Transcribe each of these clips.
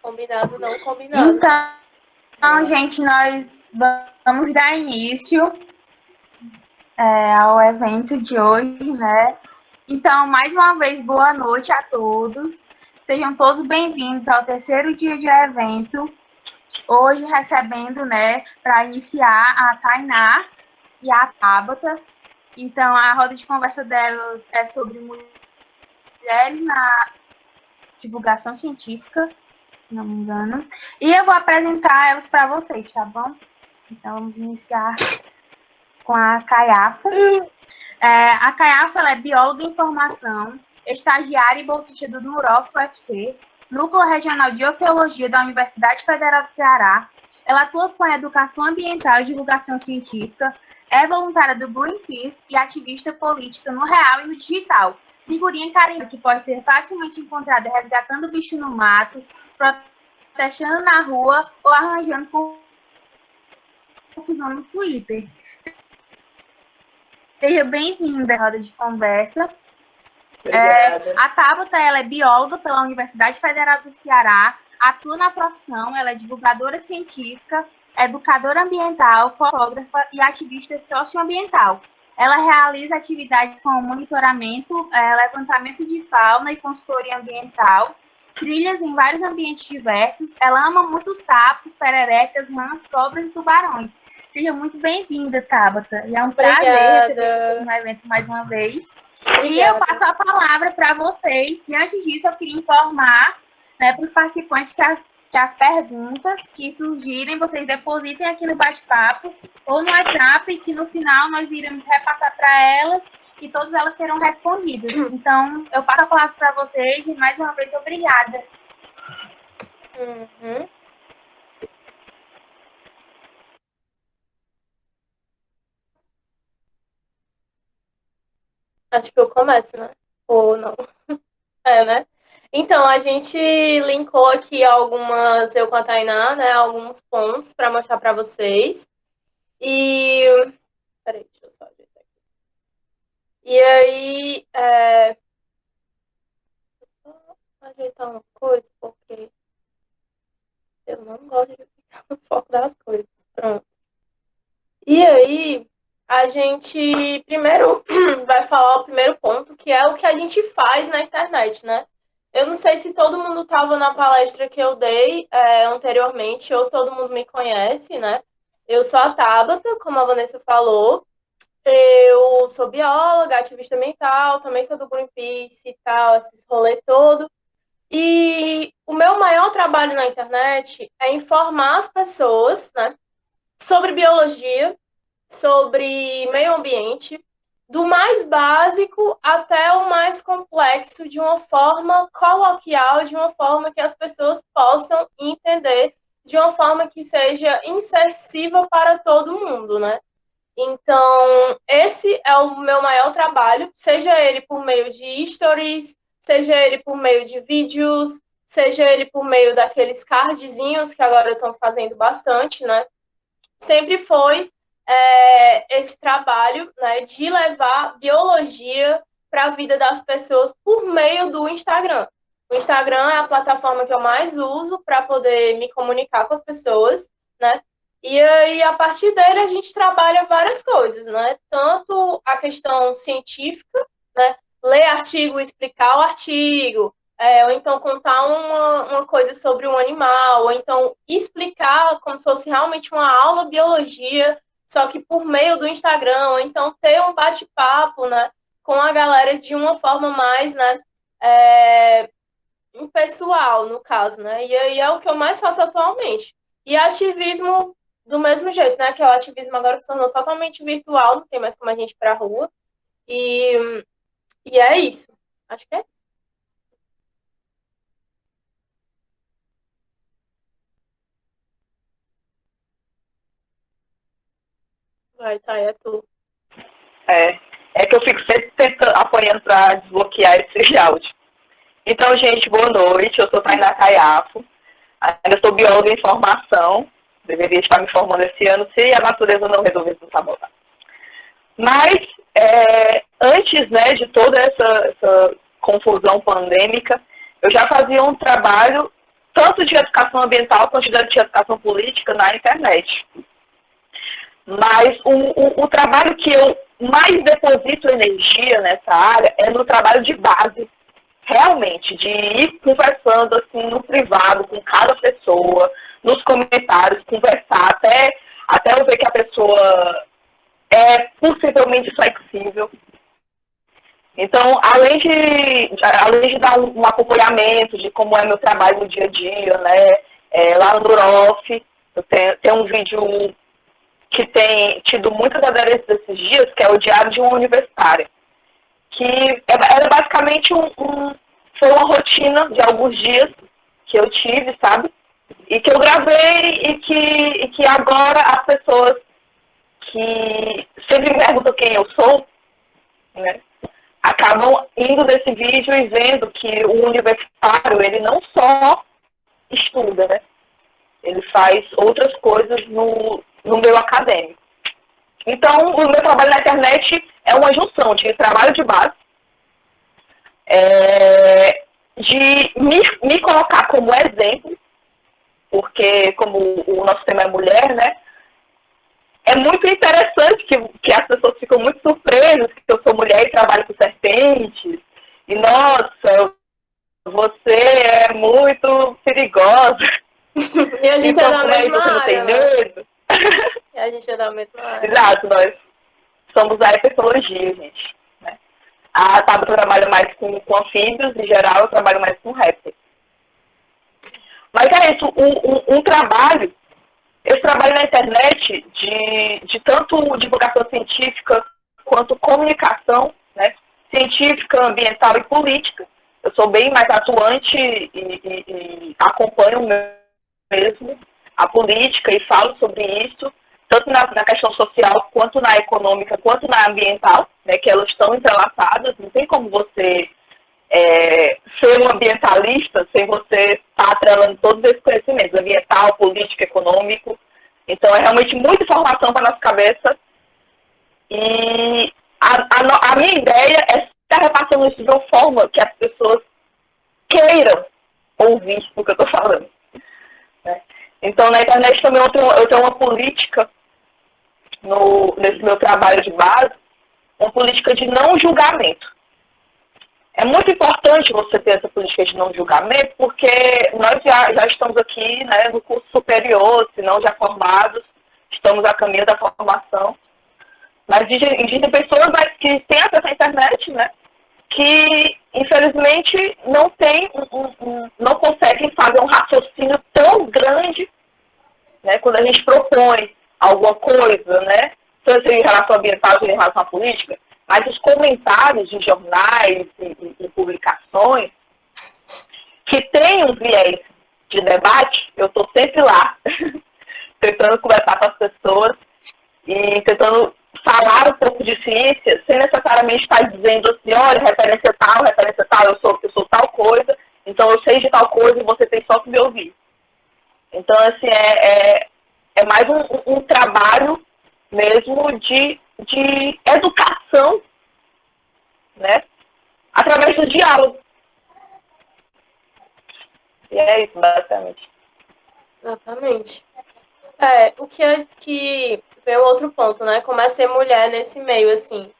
Combinado, não combinado. Então, gente, nós vamos dar início ao evento de hoje, né? Então, mais uma vez, boa noite a todos. Sejam todos bem-vindos ao terceiro dia de evento. Hoje, recebendo, né, para iniciar, a Tainá e a Tabata. Então, a roda de conversa delas é sobre mulheres na divulgação científica, se não me engano. E eu vou apresentar elas para vocês, tá bom? Então, vamos iniciar com a Caiafa. A Caiafa ela é bióloga em formação, estagiária e bolsista do NUROF UFC, Núcleo Regional de Oceologia da Universidade Federal do Ceará. Ela atua com a educação ambiental e divulgação científica, é voluntária do Greenpeace e ativista política no real e no digital. Figurinha carinhosa que pode ser facilmente encontrada resgatando bicho no mato, protestando na rua ou arranjando confusão no Twitter. Seja bem-vinda à roda de conversa. A Tabata ela é bióloga pela Universidade Federal do Ceará, atua na profissão, ela é divulgadora científica, educadora ambiental, fotógrafa e ativista socioambiental. Ela realiza atividades como monitoramento, levantamento de fauna e consultoria ambiental, trilhas em vários ambientes diversos. Ela ama muito sapos, pererecas, rãs, cobras e tubarões. Seja muito bem-vinda, Tabata. E é um prazer receber vocês no evento mais uma vez. Obrigada. E eu passo a palavra para vocês. E antes disso, eu queria informar, né, para os participantes que as perguntas que surgirem, vocês depositem aqui no bate-papo ou no WhatsApp, que no final nós iremos repassar para elas e todas elas serão respondidas. Então, eu passo a palavra para vocês e, mais uma vez, obrigada. Acho que eu começo, né? Ou não? Né? Então, a gente linkou aqui algumas, eu com a Tainá, né? Alguns pontos para mostrar para vocês. E... Peraí, deixa eu só ajeitar aqui. E aí... Vou só ajeitar uma coisa, porque eu não gosto de ficar no foco das coisas. Pronto. E aí... A gente primeiro vai falar o primeiro ponto, que é o que a gente faz na internet, né? Eu não sei se todo mundo estava na palestra que eu dei anteriormente, ou todo mundo me conhece, né? Eu sou a Tabata, como a Vanessa falou. Eu sou bióloga, ativista ambiental, também sou do Greenpeace e tal, esse rolê todo. E o meu maior trabalho na internet é informar as pessoas, né, sobre biologia, sobre meio ambiente, do mais básico até o mais complexo, de uma forma coloquial, de uma forma que as pessoas possam entender, de uma forma que seja insercível para todo mundo, né? Então, esse é o meu maior trabalho, seja ele por meio de stories, seja ele por meio de vídeos, seja ele por meio daqueles cardzinhos que agora estão fazendo bastante, né? Sempre foi esse trabalho, né, de levar biologia para a vida das pessoas por meio do Instagram. O Instagram é a plataforma que eu mais uso para poder me comunicar com as pessoas, né? E aí, a partir dele, a gente trabalha várias coisas, né? Tanto a questão científica, né? Ler artigo, explicar o artigo, ou então contar uma coisa sobre um animal, ou então explicar como se fosse realmente uma aula de biologia, só que por meio do Instagram, ou então ter um bate-papo, né, com a galera de uma forma mais, né, impessoal, no caso, né, e aí é o que eu mais faço atualmente. E ativismo do mesmo jeito, né, que o ativismo agora se tornou totalmente virtual, não tem mais como a gente ir pra rua, e é isso. Acho que é. Vai, tá, é tu. É que eu fico sempre tentando, apanhando para desbloquear esse áudio. Então, gente, boa noite. Eu sou Tainá Caiafo. Ainda sou bióloga em formação. Deveria estar me formando esse ano se a natureza não resolvesse nos sabotar. Mas, antes, né, de toda essa confusão pandêmica, eu já fazia um trabalho tanto de educação ambiental quanto de educação política na internet. Mas o trabalho que eu mais deposito energia nessa área é no trabalho de base, realmente, de ir conversando assim no privado com cada pessoa, nos comentários, conversar até eu ver que a pessoa é possivelmente flexível. Então, além de dar um acompanhamento de como é meu trabalho no dia a dia, né, lá no Durof, eu tenho um vídeo que tem tido muitas aderências esses dias, que é o Diário de uma Universitária, que era basicamente foi uma rotina de alguns dias que eu tive, sabe? E que eu gravei e que agora as pessoas que sempre me perguntam quem eu sou, né, acabam indo nesse vídeo e vendo que o universitário, ele não só estuda, né? Ele faz outras coisas no meio acadêmico. Então, o meu trabalho na internet é uma junção de trabalho de base, de me colocar como exemplo, porque como o nosso tema é mulher, né? É muito interessante que as pessoas ficam muito surpresas que eu sou mulher e trabalho com serpentes. E, nossa, você é muito perigosa. E a gente então, é da mesma você não tem área, medo? E a gente é da mesma área. Exato, nós somos da herpetologia, gente. Né? A Tabata trabalha mais com anfíbios, em geral eu trabalho mais com répteis. Mas é isso, esse trabalho na internet de tanto divulgação científica quanto comunicação, né, científica, ambiental e política. Eu sou bem mais atuante e acompanho mesmo a política e falo sobre isso, tanto na questão social, quanto na econômica, quanto na ambiental, né, que elas estão entrelaçadas. Não tem como você ser um ambientalista sem você estar atrelando todos esses conhecimentos, ambiental, político, econômico. Então, é realmente muita informação para a nossa cabeça. E a minha ideia é estar repassando isso de uma forma que as pessoas queiram ouvir o que eu estou falando. Né? Então, na internet também eu tenho uma política, nesse meu trabalho de base, uma política de não julgamento. É muito importante você ter essa política de não julgamento, porque nós já estamos aqui, né, no curso superior, se não já formados, estamos a caminho da formação. Mas existem pessoas que têm acesso à internet, né, que infelizmente não conseguem fazer um raciocínio tão grande, né, quando a gente propõe alguma coisa, né, seja em relação ambiental, seja em relação à política. Mas os comentários de jornais e publicações que têm um viés de debate, eu estou sempre lá, tentando conversar com as pessoas e tentando falar um pouco de ciência, sem necessariamente estar dizendo assim, olha, referência tal, eu sou tal coisa, então eu sei de tal coisa e você tem só que me ouvir. Então, assim, é mais um trabalho mesmo de educação, né, através do diálogo. E é isso, basicamente. Exatamente. O que vem um outro ponto, né, como é ser mulher nesse meio, assim.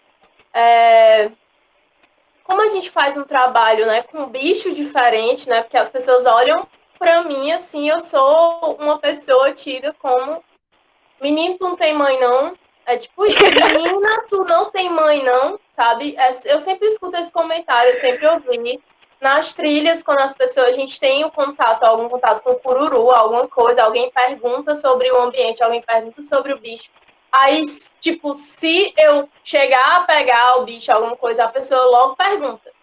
Como a gente faz um trabalho, né, com um bicho diferente, né, porque as pessoas olham pra mim, assim, eu sou uma pessoa tida como menino, tu não tem mãe, não. É tipo isso, menina, tu não tem mãe, não, sabe? Eu sempre escuto esse comentário, eu sempre ouvi. Nas trilhas, quando as pessoas, a gente tem algum contato com o cururu, alguma coisa, alguém pergunta sobre o ambiente, alguém pergunta sobre o bicho. Aí, tipo, se eu chegar a pegar o bicho, alguma coisa, a pessoa logo pergunta,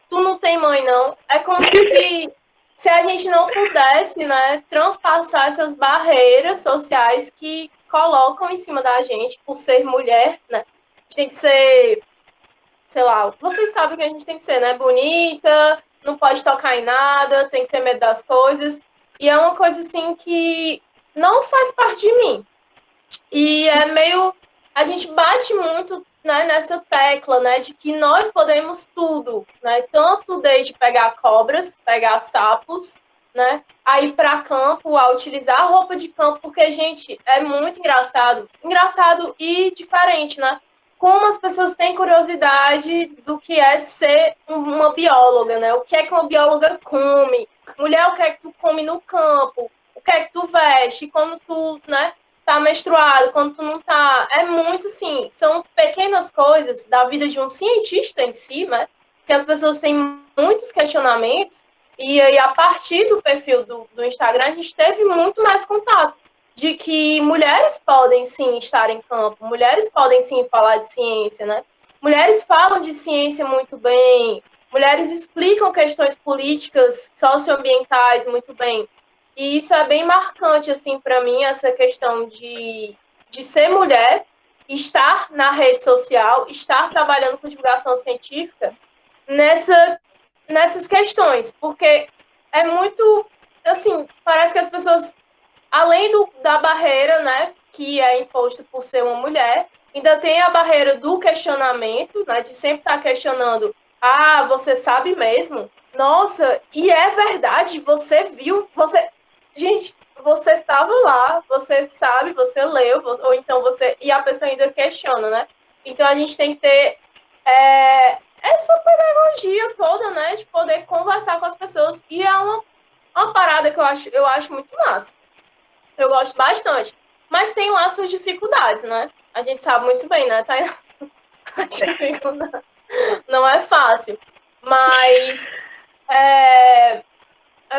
tu não tem mãe, não? É como se a gente não pudesse, né, transpassar essas barreiras sociais que colocam em cima da gente por ser mulher, né? A gente tem que ser, sei lá, vocês sabem o que a gente tem que ser, né? Bonita, não pode tocar em nada, tem que ter medo das coisas. E é uma coisa, assim, que não faz parte de mim. E é meio... A gente bate muito, né, nessa tecla, né, de que nós podemos tudo, né? Tanto desde pegar cobras, pegar sapos, né, a ir para campo, a utilizar a roupa de campo, porque, gente, é muito engraçado e diferente, né? Como as pessoas têm curiosidade do que é ser uma bióloga, né? O que é que uma bióloga come? Mulher, o que é que tu come no campo? O que é que tu veste? Quando tu, né, tá menstruado, quando tu não tá. É muito, assim, são pequenas coisas da vida de um cientista em si, né? Que as pessoas têm muitos questionamentos. E aí, a partir do perfil do Instagram, a gente teve muito mais contato de que mulheres podem sim estar em campo, mulheres podem sim falar de ciência, né? Mulheres falam de ciência muito bem, mulheres explicam questões políticas, socioambientais muito bem. E isso é bem marcante, assim, para mim, essa questão de ser mulher, estar na rede social, estar trabalhando com divulgação científica nessas questões, porque é muito, assim, parece que as pessoas, além da barreira, né, que é imposta por ser uma mulher, ainda tem a barreira do questionamento, né, de sempre estar questionando, você sabe mesmo? Nossa, e é verdade, você viu, gente, você estava lá, você sabe, você leu, ou então você, e a pessoa ainda questiona, né? Então a gente tem que ter essa pedagogia toda, né, de poder conversar com as pessoas, e é uma parada que eu acho muito massa. Eu gosto bastante. Mas tem lá suas dificuldades, né? A gente sabe muito bem, né, Tainá? A dificuldade não é fácil. Mas é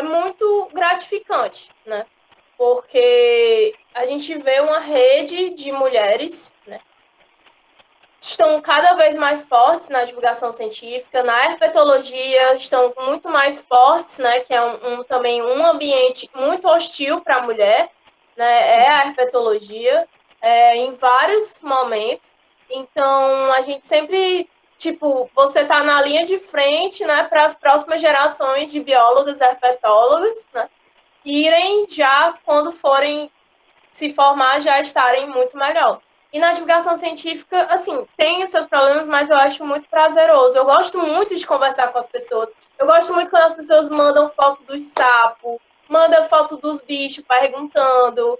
muito gratificante, né? Porque a gente vê uma rede de mulheres, né, estão cada vez mais fortes na divulgação científica, na herpetologia estão muito mais fortes, né, que é também um ambiente muito hostil para a mulher, né, é a herpetologia, em vários momentos. Então, a gente sempre, tipo, você está na linha de frente, né, para as próximas gerações de biólogas, herpetólogas, né, irem já, quando forem se formar, já estarem muito melhor. E na divulgação científica, assim, tem os seus problemas, mas eu acho muito prazeroso. Eu gosto muito de conversar com as pessoas. Eu gosto muito quando as pessoas mandam foto dos sapos, mandam foto dos bichos perguntando.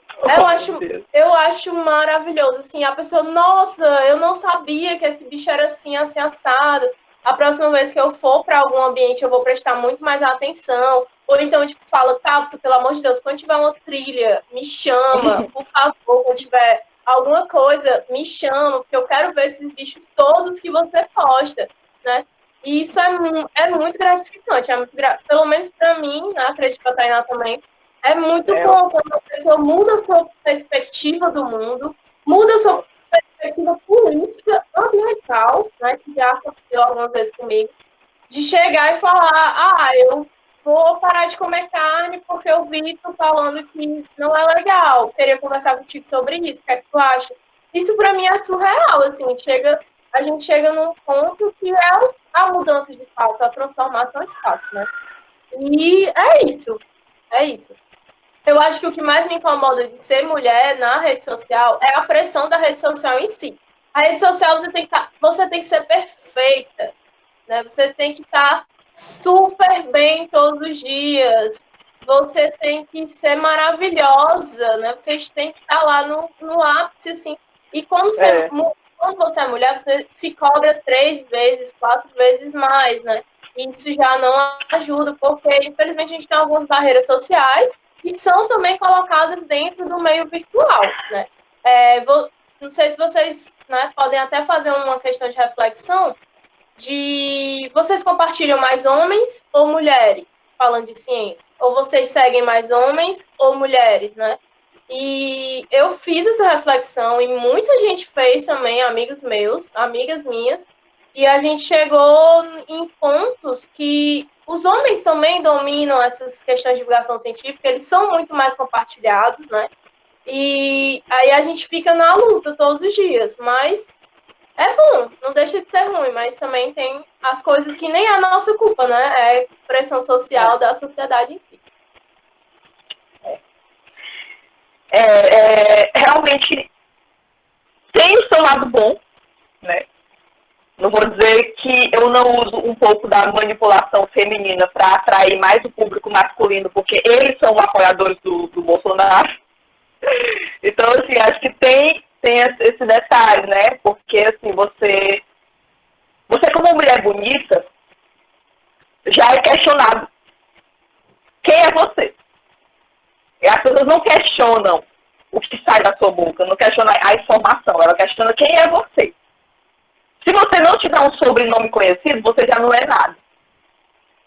Eu acho maravilhoso. Assim, a pessoa, nossa, eu não sabia que esse bicho era assim, assim, assado. A próxima vez que eu for para algum ambiente, eu vou prestar muito mais atenção. Ou então, tipo, fala, tá, pelo amor de Deus, quando tiver uma trilha, me chama, por favor, quando tiver alguma coisa, me chama, porque eu quero ver esses bichos todos que você posta, né? E isso é muito gratificante, pelo menos para mim, né, acredito que a Tainá também, é muito bom quando a pessoa muda a sua perspectiva do mundo, muda a sua perspectiva política, ambiental, né, que já aconteceu algumas vezes comigo, de chegar e falar, eu vou parar de comer carne porque eu vi tu falando que não é legal. Queria conversar contigo sobre isso. O que é que tu acha? Isso para mim é surreal, assim, a gente chega num ponto que é a mudança de fato, a transformação de fato, né? E é isso. Eu acho que o que mais me incomoda de ser mulher na rede social é a pressão da rede social em si. A rede social você tem que ser perfeita, né? Você tem que estar super bem todos os dias. Você tem que ser maravilhosa, né? Vocês têm que estar lá no ápice, assim. E quando você é mulher, você se cobra 3 vezes, 4 vezes mais, né? E isso já não ajuda, porque, infelizmente, a gente tem algumas barreiras sociais que são também colocadas dentro do meio virtual, né? Não sei se vocês, né, podem até fazer uma questão de reflexão de vocês compartilham mais homens ou mulheres falando de ciência? Ou vocês seguem mais homens ou mulheres, né? E eu fiz essa reflexão e muita gente fez também, amigos meus, amigas minhas, e a gente chegou em pontos que os homens também dominam essas questões de divulgação científica, eles são muito mais compartilhados, né? E aí a gente fica na luta todos os dias, mas é bom, não deixa de ser ruim, mas também tem as coisas que nem é nossa culpa, né? É pressão social da sociedade em si. Realmente tem o seu lado bom, né? Não vou dizer que eu não uso um pouco da manipulação feminina para atrair mais o público masculino, porque eles são apoiadores do Bolsonaro. Então, assim, acho que tem esse detalhe, né? Porque, assim, você como mulher bonita, já é questionado. Quem é você? E as pessoas não questionam o que sai da sua boca, não questionam a informação, ela questiona quem é você. Se você não tiver um sobrenome conhecido, você já não é nada.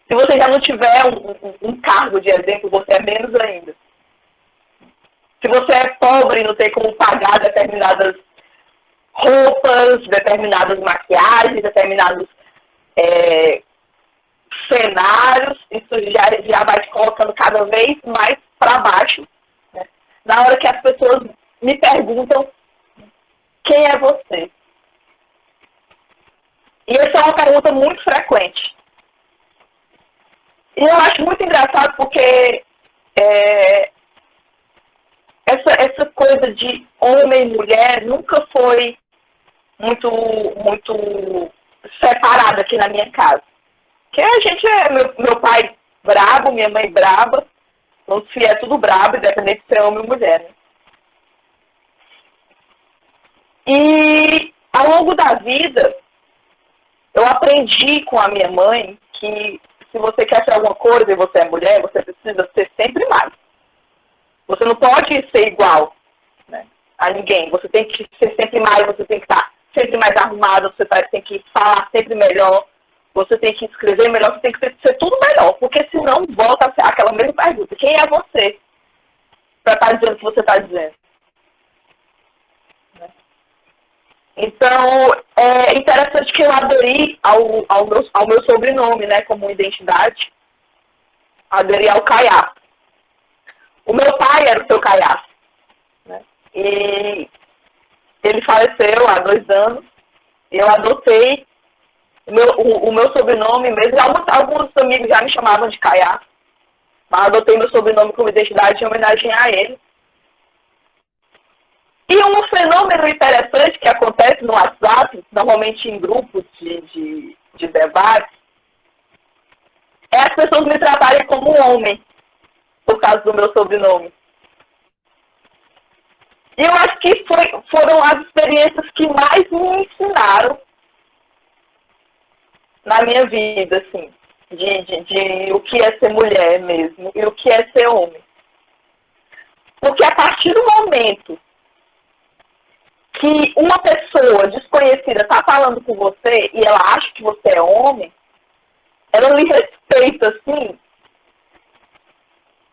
Se você já não tiver um cargo de exemplo, você é menos ainda. Se você é pobre e não tem como pagar determinadas roupas, determinadas maquiagens, determinados cenários, isso já vai te colocando cada vez mais para baixo. Né? Na hora que as pessoas me perguntam quem é você? E essa é uma pergunta muito frequente. E eu acho muito engraçado porque essa coisa de homem e mulher nunca foi muito separada aqui na minha casa. Porque a gente meu pai brabo, minha mãe braba, então se é tudo brabo, independente de ser homem ou mulher. Né? E ao longo da vida, eu aprendi com a minha mãe que se você quer ser alguma coisa e você é mulher, você precisa ser sempre mais. Você não pode ser igual, né, a ninguém. Você tem que ser sempre mais, você tem que estar sempre mais arrumado, você tem que falar sempre melhor, você tem que escrever melhor, você tem que ser tudo melhor. Porque senão volta a ser aquela mesma pergunta. Quem é você para estar dizendo o que você está dizendo? Então, é interessante que eu aderi ao meu sobrenome, né, como identidade. Aderi ao Caiá. O meu pai era o seu Caiá. Né, e ele faleceu há 2 anos. E eu adotei o meu sobrenome mesmo. Alguns amigos já me chamavam de Caiá. Mas adotei meu sobrenome como identidade em homenagem a ele. E um fenômeno interessante que acontece no WhatsApp, normalmente em grupos de debate, é as pessoas me tratarem como homem, por causa do meu sobrenome. E eu acho que foram as experiências que mais me ensinaram na minha vida, assim, de o que é ser mulher mesmo e o que é ser homem. Porque a partir do momento que uma pessoa desconhecida está falando com você e ela acha que você é homem, ela lhe respeita, assim,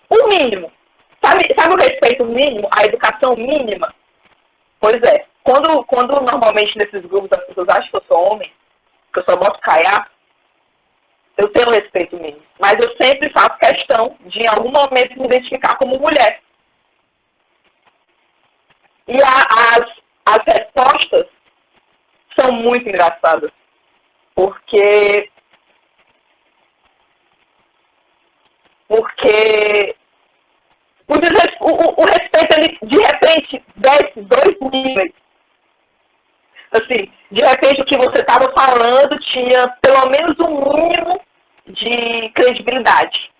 o mínimo. Sabe o respeito mínimo? A educação mínima? Pois é. Quando normalmente nesses grupos as pessoas acham que eu sou homem, que eu só boto Caiá, eu tenho respeito mínimo. Mas eu sempre faço questão de, em algum momento, me identificar como mulher. E as respostas são muito engraçadas, porque o respeito, ele, de repente, desce 2 níveis. Assim, de repente, o que você estava falando tinha pelo menos um mínimo de credibilidade.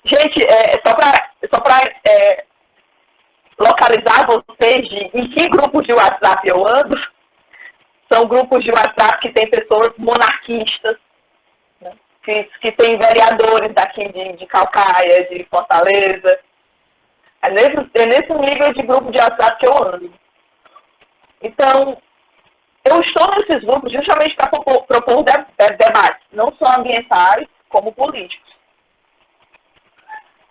Gente, só para localizar vocês em que grupos de WhatsApp eu ando, são grupos de WhatsApp que tem pessoas monarquistas, né, que tem vereadores daqui de Calcaia, de Fortaleza. É nesse nível de grupo de WhatsApp que eu ando. Então, eu estou nesses grupos justamente para propor debates, não só ambientais, como políticos.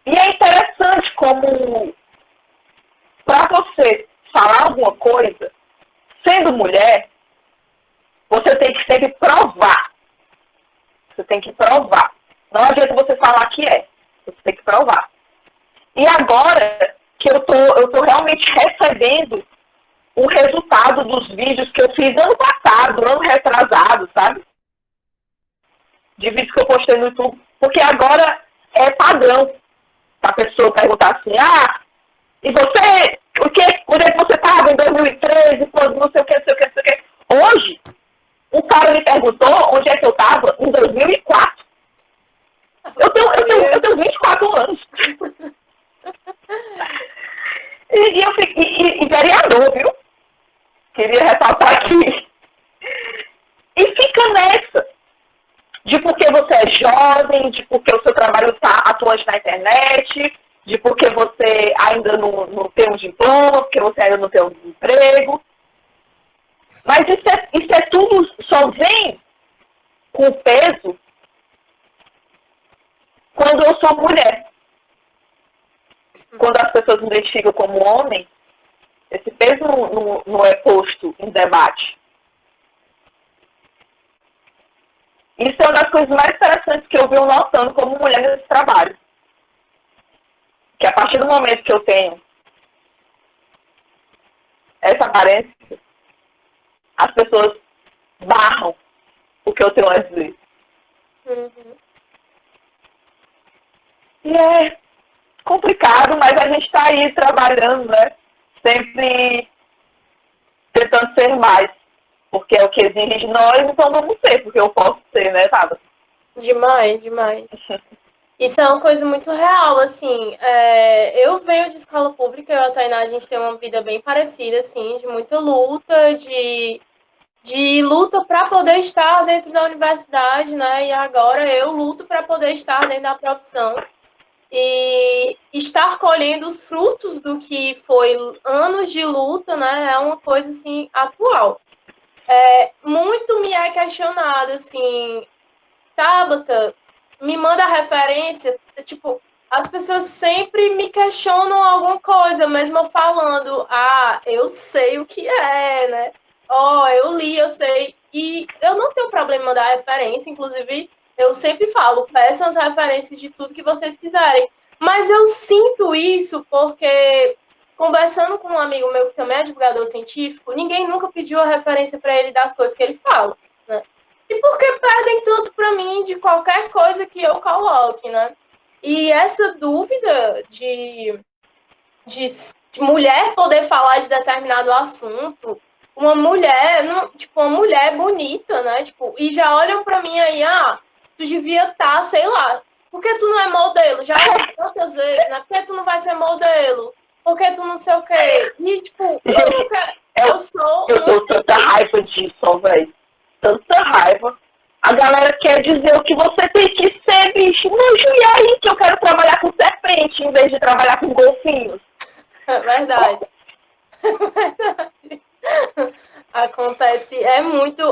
E é interessante como, para você falar alguma coisa, sendo mulher, você tem que sempre provar. Você tem que provar. Não adianta você falar que é. Você tem que provar. E agora que eu tô realmente recebendo o resultado dos vídeos que eu fiz ano passado, ano retrasado, sabe? De vídeos que eu postei no YouTube. Porque agora é padrão a pessoa perguntar assim, e você, onde é que você estava em 2013, quando não sei o que, não sei o que, não sei o que. Hoje, um cara me perguntou onde é que eu estava em 2004. Eu tenho 24 anos. E vereador, viu? Queria ressaltar aqui. E fica nessa. De porque você é jovem, de porque o seu trabalho está atuante na internet, de porque você ainda não tem um diploma, porque você ainda não tem um emprego. Mas isso é tudo, só vem com peso quando eu sou mulher. Quando as pessoas me identificam como homem, esse peso não é posto em debate. Isso é uma das coisas mais interessantes que eu venho notando como mulher nesse trabalho. Que a partir do momento que eu tenho essa aparência, as pessoas barram o que eu tenho a dizer. Uhum. E é complicado, mas a gente está aí trabalhando, né? Sempre tentando ser mais. Porque é o que exige de nós, então vamos ser, porque eu posso ser, né, Tabata? Demais, demais. Isso é uma coisa muito real, assim. Eu venho de escola pública, eu e a Tainá, a gente tem uma vida bem parecida, assim, de muita luta, de luta para poder estar dentro da universidade, né? E agora eu luto para poder estar dentro da profissão. E estar colhendo os frutos do que foi anos de luta, né? É uma coisa, assim, atual. Muito me é questionado, assim, Tabata, me manda referência, tipo, as pessoas sempre me questionam alguma coisa, mesmo eu falando, eu sei o que é, né? Eu li, eu sei, e eu não tenho problema em mandar referência, inclusive, eu sempre falo, peçam as referências de tudo que vocês quiserem, mas eu sinto isso porque, conversando com um amigo meu que também é divulgador científico, ninguém nunca pediu a referência para ele das coisas que ele fala, né? E por que pedem tanto para mim de qualquer coisa que eu coloque, né? E essa dúvida de mulher poder falar de determinado assunto, uma mulher, uma mulher bonita, né? Tipo, e já olham para mim aí, tu devia estar, sei lá, por que tu não é modelo? Já ouvi tantas vezes, né? Por que tu não vai ser modelo? Por que tu não sei o quê? E, tipo, eu sou... Eu tô tanta raiva disso, velho. Tanta raiva. A galera quer dizer o que você tem que ser, bicho. Não, e aí que eu quero trabalhar com serpente em vez de trabalhar com golfinhos. É verdade. Acontece. É muito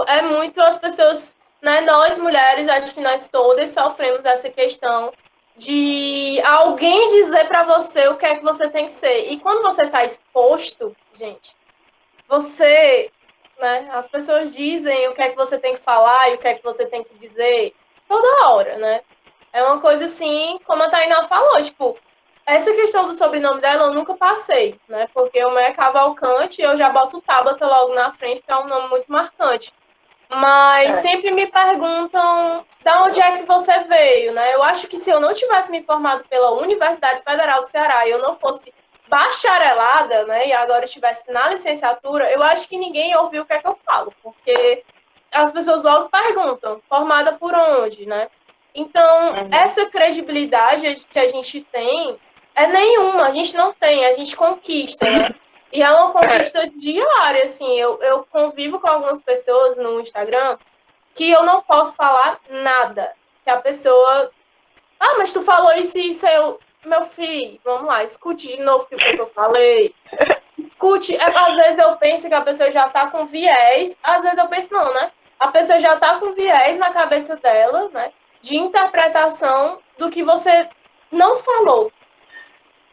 as pessoas, né? Nós mulheres, acho que nós todas sofremos essa questão de alguém dizer para você o que é que você tem que ser. E quando você está exposto, gente, você, né? As pessoas dizem o que é que você tem que falar e o que é que você tem que dizer toda hora, né? É uma coisa assim, como a Tainá falou, tipo, essa questão do sobrenome dela eu nunca passei, né? Porque o meu é Cavalcante e eu já boto o Tabata logo na frente, que é um nome muito marcante. Mas sempre me perguntam de onde é que você veio, né? Eu acho que se eu não tivesse me formado pela Universidade Federal do Ceará e eu não fosse bacharelada, né? E agora estivesse na licenciatura, eu acho que ninguém ouviu o que é que eu falo, porque as pessoas logo perguntam, formada por onde, né? Então, essa credibilidade que a gente tem é nenhuma, a gente não tem, a gente conquista, né? E é uma conquista diária, assim, eu convivo com algumas pessoas no Instagram que eu não posso falar nada. Que a pessoa, mas tu falou isso e isso, meu filho, vamos lá, escute de novo o que foi que eu falei. Escute, às vezes eu penso que a pessoa já tá com viés, às vezes eu penso não, né? A pessoa já tá com viés na cabeça dela, né? De interpretação do que você não falou.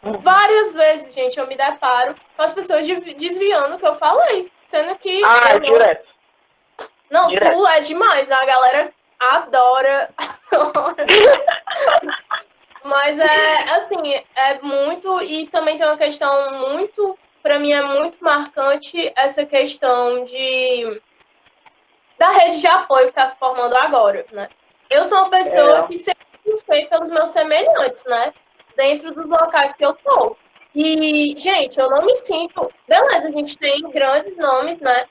Várias vezes, gente, eu me deparo com as pessoas desviando o que eu falei, sendo que... direto. Não, direto. Tu é demais, a galera adora. Mas assim, é muito... E também tem uma questão muito... Para mim é muito marcante essa questão da rede de apoio que está se formando agora, né? Eu sou uma pessoa que sempre busquei pelos meus semelhantes, né? Dentro dos locais que eu tô. E, gente, eu não me sinto... Beleza, a gente tem grandes nomes, né?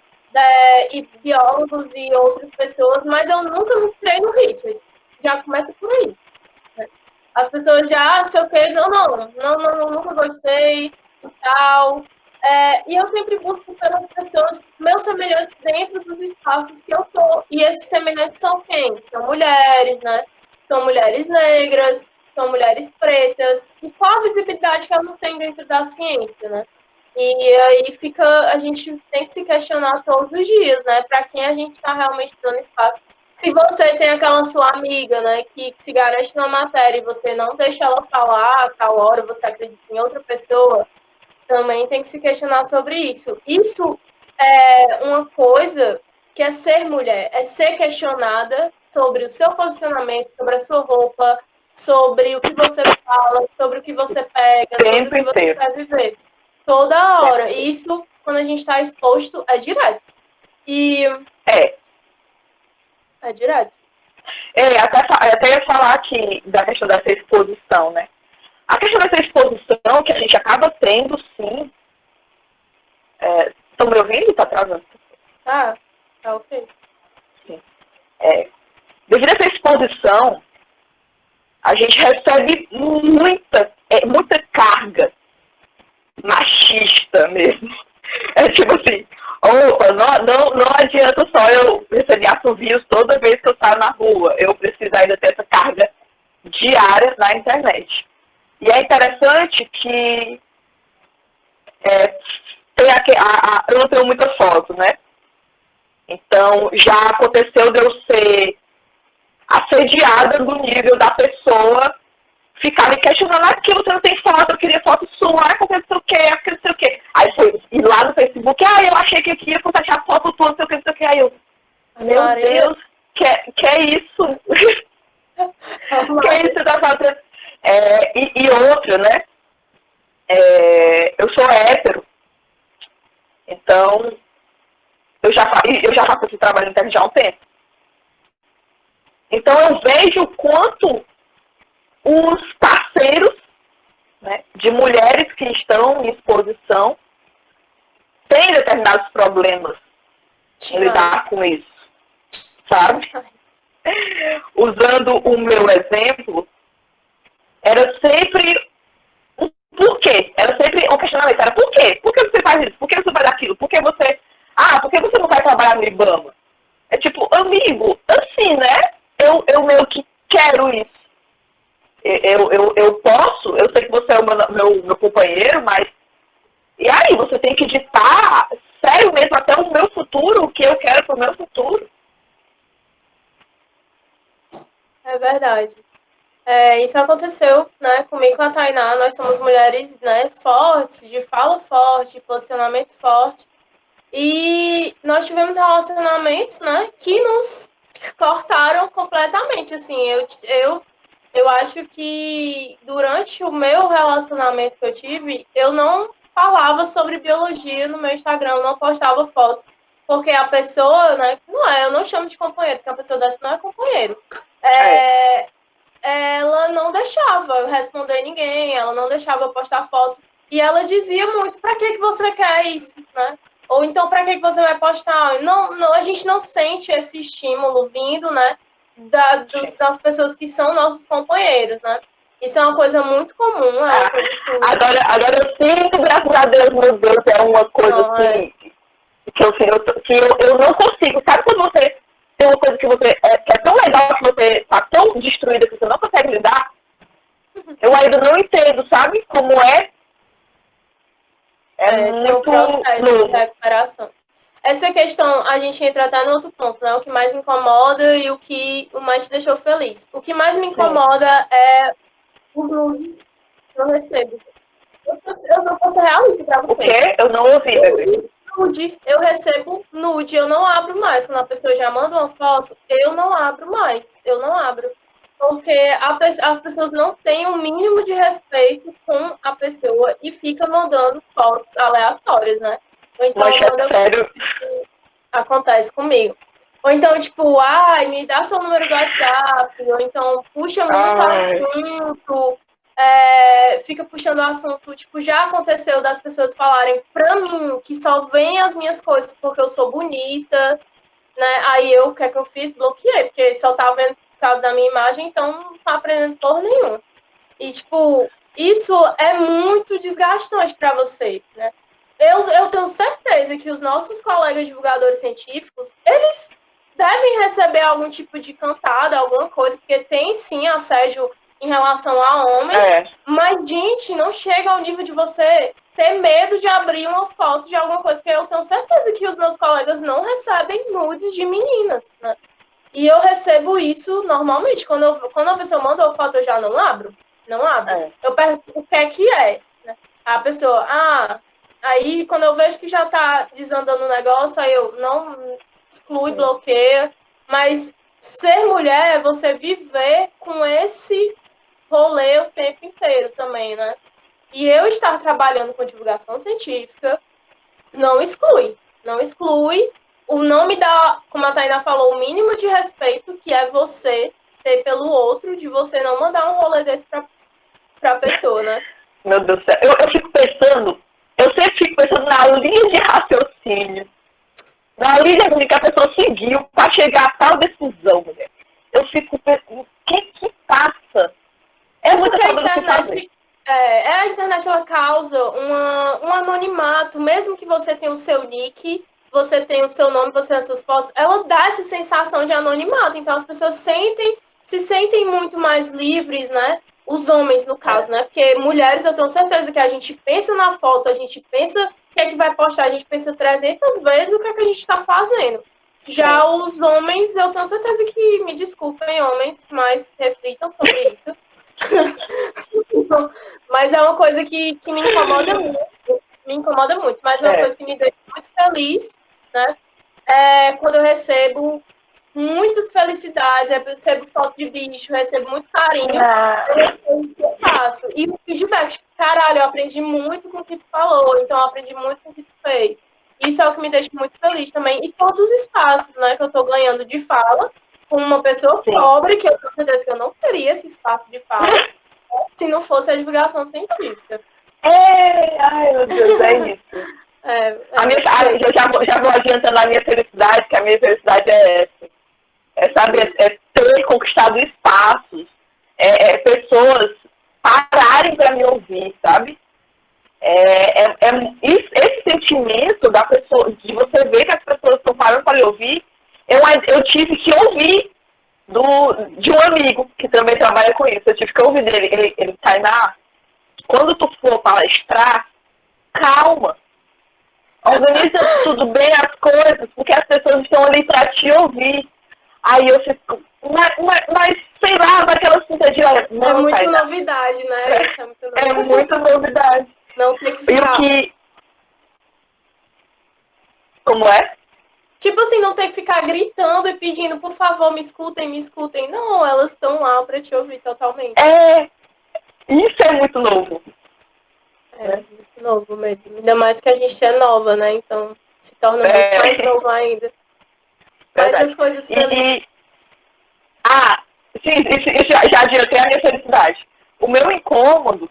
e biólogos e outras pessoas, mas eu nunca me inspirei no Richard. Já começa por aí. Né? As pessoas já, não sei o quê, não, nunca gostei e tal. E eu sempre busco pelas pessoas, meus semelhantes dentro dos espaços que eu tô. E esses semelhantes são quem? São mulheres, né? São mulheres negras, são mulheres pretas. E qual a visibilidade que elas têm dentro da ciência, né? E aí a gente tem que se questionar todos os dias, né? Para quem a gente está realmente dando espaço. Se você tem aquela sua amiga, né, que se garante na matéria e você não deixa ela falar a tal hora, você acredita em outra pessoa, também tem que se questionar sobre isso. Isso é uma coisa que é ser mulher, é ser questionada sobre o seu posicionamento, sobre a sua roupa, sobre o que você fala, sobre o que você pega, sobre o que você quer viver. Toda hora. E isso, quando a gente está exposto, é direto. É direto. Até ia falar aqui da questão dessa exposição, né? A questão dessa exposição que a gente acaba tendo, sim. Estão me ouvindo? Tá travando? Tá ok. Sim. Devido a essa exposição, a gente recebe muita carga machista mesmo. Tipo assim, não adianta só eu receber assovios toda vez que eu saio na rua. Eu preciso ainda ter essa carga diária na internet. E é interessante que eu não tenho muita foto, né? Então, já aconteceu de eu ser assediada no nível da pessoa ficar me questionando, porque você não tem foto, eu queria foto sua, porque não sei o quê, porque não sei o quê. Aí foi, e lá no Facebook, eu achei que eu queria compartilhar foto tua, não sei o que, não sei o que. Aí eu, meu Deus, que é isso? Que é isso que tá fazendo? E outra, né? Eu sou hétero. Então, eu já faço esse trabalho na internet há um tempo. Então, eu vejo o quanto os parceiros, né, de mulheres que estão em exposição têm determinados problemas em lidar com isso, sabe? Usando o meu exemplo, era sempre um porquê. Era sempre um questionamento. Era por quê? Por que você faz isso? Por que você faz aquilo? Por que você... por que você não vai trabalhar no IBAMA? É tipo, amigo, assim, né? Eu meio que quero isso. Eu posso, eu sei que você é o meu companheiro, mas... E aí, você tem que ditar, sério mesmo, até o meu futuro, o que eu quero pro meu futuro. É verdade. Isso aconteceu, né, comigo e com a Tainá. Nós somos mulheres, né, fortes, de fala forte, de posicionamento forte. E nós tivemos relacionamentos, né, que nos cortaram completamente. Assim, eu acho que durante o meu relacionamento que eu tive, eu não falava sobre biologia no meu Instagram, eu não postava fotos, porque a pessoa, né, eu não chamo de companheiro, porque a pessoa dessa não é companheiro. Ela não deixava eu responder ninguém, ela não deixava eu postar foto, e ela dizia muito, para que você quer isso, né? Ou então, para que você vai postar? Não, a gente não sente esse estímulo vindo, né, das pessoas que são nossos companheiros, né? Isso é uma coisa muito comum. Agora eu sinto, graças a Deus, meu Deus, é uma coisa que eu não consigo. Sabe quando você tem uma coisa que é tão legal, que você está tão destruída que você não consegue lidar? Eu ainda não entendo, sabe? Como é. Tem um processo de recuperação. Essa questão, a gente entra até no outro ponto, né? O que mais incomoda e o que mais te deixou feliz. O que mais me incomoda é o nude que eu recebo. Eu não posso realmente pra você. O quê? Eu não ouvi, bebê. Nude, eu recebo nude, eu não abro mais. Quando a pessoa já manda uma foto, eu não abro mais. Eu não abro. Porque as pessoas não têm o mínimo de respeito com a pessoa e ficam mandando fotos aleatórias, né? Ou então, sério? Acontece comigo. Ou então, tipo, me dá seu número do WhatsApp, ou então puxa muito assunto, fica puxando o assunto, tipo, já aconteceu das pessoas falarem pra mim que só veem as minhas coisas porque eu sou bonita, né? Aí o que é que eu fiz? Bloqueei, porque só tá vendo por causa da minha imagem, então não tá aprendendo porra nenhuma. E, tipo, isso é muito desgastante para você, né? Eu tenho certeza que os nossos colegas divulgadores científicos, eles devem receber algum tipo de cantada, alguma coisa, porque tem sim assédio em relação a homens, mas, gente, não chega ao nível de você ter medo de abrir uma foto de alguma coisa, porque eu tenho certeza que os meus colegas não recebem nudes de meninas, né? E eu recebo isso normalmente. Quando a pessoa manda uma foto, eu já não abro. Não abro. Eu pergunto o que é, né? A pessoa, aí quando eu vejo que já tá desandando o negócio, aí eu não exclui, bloqueia. Mas ser mulher é você viver com esse rolê o tempo inteiro também, né? E eu estar trabalhando com divulgação científica não exclui. Não exclui. Não me dá, como a Tainá falou, o mínimo de respeito que é você ter pelo outro, de você não mandar um rolê desse pra pessoa, né? Meu Deus do céu. Eu fico pensando, eu sempre fico pensando na linha de raciocínio. Na linha que a pessoa seguiu para chegar a tal decisão, mulher. Eu fico pensando, o que passa? É muita falta do que fazer. A internet, ela causa um anonimato, mesmo que você tenha o seu nick, você tem o seu nome, você tem as suas fotos, ela dá essa sensação de anonimato, então as pessoas se sentem muito mais livres, né? Os homens, no caso, né? Porque mulheres, eu tenho certeza que a gente pensa na foto, a gente pensa o que é que vai postar, a gente pensa 300 vezes o que é que a gente está fazendo. Já os homens, eu tenho certeza que, me desculpem, homens, mas reflitam sobre isso. Mas é uma coisa que me incomoda muito, mas é uma coisa que me deixa muito feliz, né? Quando eu recebo muitas felicidades, eu recebo foto de bicho, recebo muito carinho, eu faço. E o feedback, tipo, caralho, eu aprendi muito com o que tu falou, então eu aprendi muito com o que tu fez. Isso é o que me deixa muito feliz também. E todos os espaços, né, que eu tô ganhando de fala, com uma pessoa pobre, que eu tenho certeza que eu não teria esse espaço de fala, se não fosse a divulgação científica. Ai, meu Deus, é isso. Eu já vou adiantando a minha felicidade, que a minha felicidade é essa. É saber, ter conquistado espaços, pessoas pararem para me ouvir, sabe? Esse sentimento da pessoa, de você ver que as pessoas estão parando para lhe ouvir, eu tive que ouvir de um amigo que também trabalha com isso. Eu tive que ouvir dele. Ele Tainá, quando tu for palestrar, calma. Organiza tudo bem as coisas, porque as pessoas estão ali para te ouvir. Aí eu fico, mas sei lá, daquela sintonia, olha, não, é muita novidade, né? É muita novidade. Não tem que ficar... Como é? Tipo assim, não tem que ficar gritando e pedindo, por favor, me escutem, me escutem. Não, elas estão lá para te ouvir totalmente. Isso é muito novo. Muito novo mesmo. Ainda mais que a gente é nova, né? Então se torna muito mais novo ainda. Mas as coisas felizes. Sim, isso já adiantei a minha felicidade. O meu incômodo,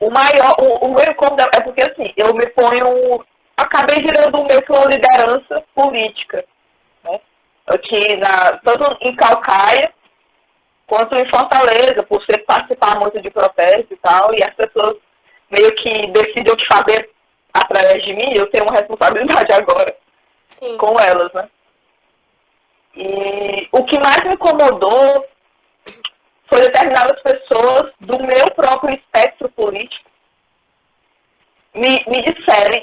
o meu incômodo é porque assim, eu me ponho. Acabei virando meio que uma liderança política. Né? Aqui tanto em Calcaia quanto em Fortaleza, por sempre participar muito de protestos e tal, e as pessoas meio que decidem o que fazer através de mim, eu tenho uma responsabilidade agora com elas, né? E o que mais me incomodou foi determinadas pessoas do meu próprio espectro político me dizerem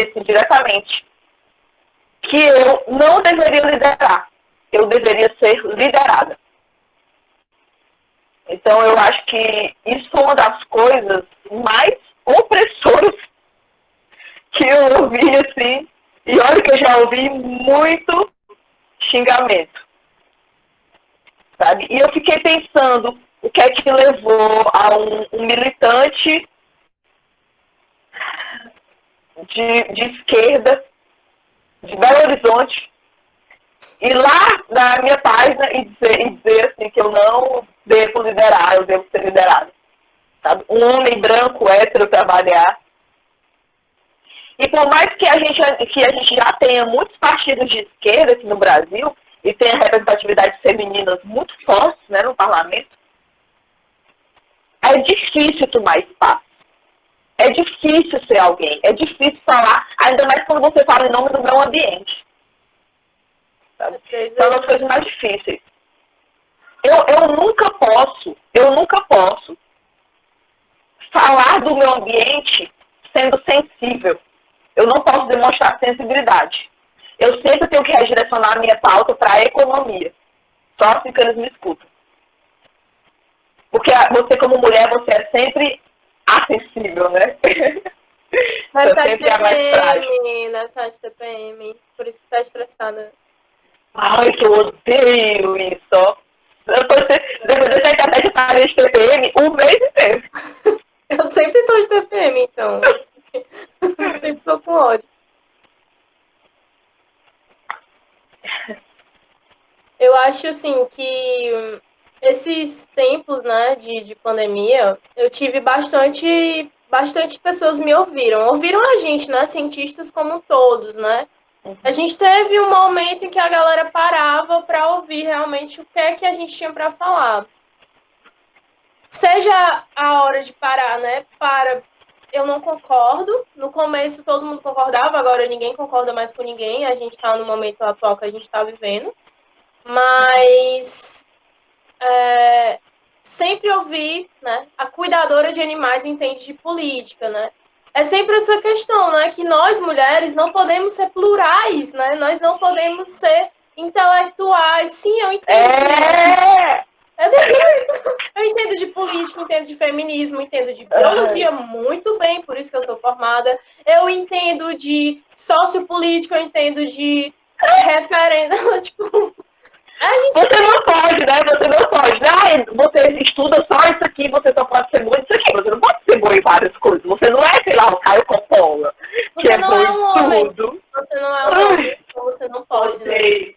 assim, diretamente que eu não deveria liderar, eu deveria ser liderada. Então eu acho que isso foi uma das coisas mais opressoras que eu ouvi, assim, e olha que eu já ouvi muito xingamento, sabe? E eu fiquei pensando o que é que levou a um militante de esquerda, de Belo Horizonte, ir lá na minha página e dizer assim, que eu não devo liderar, eu devo ser liderado. Sabe? Um homem branco, hétero, trabalhar. E por mais que a gente já tenha muitos partidos de esquerda aqui no Brasil e tenha representatividades femininas muito fortes, né, no parlamento, é difícil tomar espaço. É difícil ser alguém. É difícil falar, ainda mais quando você fala em nome do meu ambiente. Sabe? São as coisas mais difíceis. Eu nunca posso falar do meu ambiente sendo sensível. Eu não posso demonstrar sensibilidade. Eu sempre tenho que redirecionar a minha pauta para a economia. Só assim que eles me escutam. Porque você, como mulher, você é sempre acessível, né? Mas tá de TPM, né? Tá de TPM. Por isso que tá estressada. Ai, que eu odeio isso. Depois dessa internet eu parei de TPM um mês inteiro. Eu sempre tô de TPM, então. Eu sempre tô com ódio. Eu acho, assim, que esses tempos, né, de pandemia, eu tive bastante pessoas me ouviram. Ouviram a gente, né, cientistas como todos, né? A gente teve um momento em que a galera parava para ouvir realmente o que é que a gente tinha para falar. Seja a hora de parar, né? Eu não concordo. No começo todo mundo concordava, agora ninguém concorda mais com ninguém. A gente está no momento atual que a gente está vivendo. Mas sempre ouvi, né? A cuidadora de animais entende de política, né? É sempre essa questão, né? Que nós, mulheres, não podemos ser plurais, né? Nós não podemos ser intelectuais. Sim, eu entendo. Eu entendo de política, entendo de feminismo, entendo de biologia muito bem, por isso que eu sou formada. Eu entendo de sociopolítica, eu entendo de referendo. Tipo, você não pode, né? Você não pode. Você estuda só isso aqui, você só pode ser boa nisso aqui. Você não pode ser boa em várias coisas. Você não é, sei lá, o Caio Coppola, que é bom em tudo. Você não é um homem, então você não pode, né?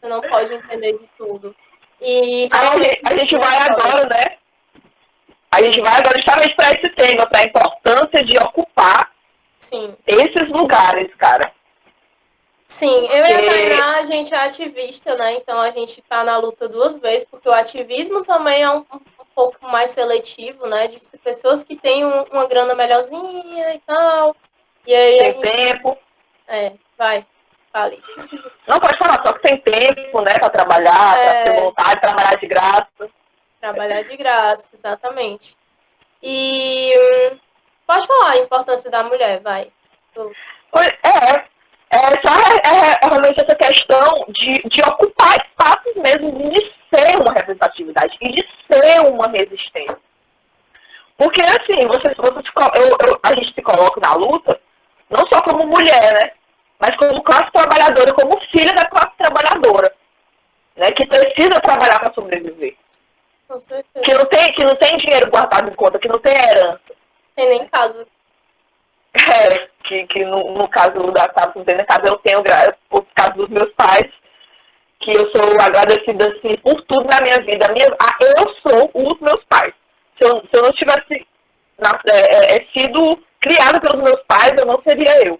Você não pode entender de tudo. E a gente vai agora, né? A gente vai agora justamente para esse tema, para a importância de ocupar esses lugares, cara. Sim, eu e a Tainá, a gente é ativista, né? Então a gente tá na luta duas vezes, porque o ativismo também é um pouco mais seletivo, né? De pessoas que têm uma grana melhorzinha e tal. E aí tem tempo. Vai, fale. Não, pode falar, só que tem tempo, né? Para trabalhar, para ter vontade, trabalhar de graça. Trabalhar de graça, exatamente. E pode falar a importância da mulher, vai. Realmente essa questão de ocupar espaços mesmo, de ser uma representatividade e de ser uma resistência. Porque, assim, a gente se coloca na luta, não só como mulher, né? Mas como classe trabalhadora, como filha da classe trabalhadora, né? Que precisa trabalhar para sobreviver. Com certeza. Que não tem dinheiro guardado em conta, que não tem herança. Tem nem casa. Que no caso da Sábado, não tem nem casa, eu tenho, por causa dos meus pais, que eu sou agradecida, assim, por tudo na minha vida. Eu sou os meus pais. Se eu não tivesse sido criada pelos meus pais, eu não seria eu.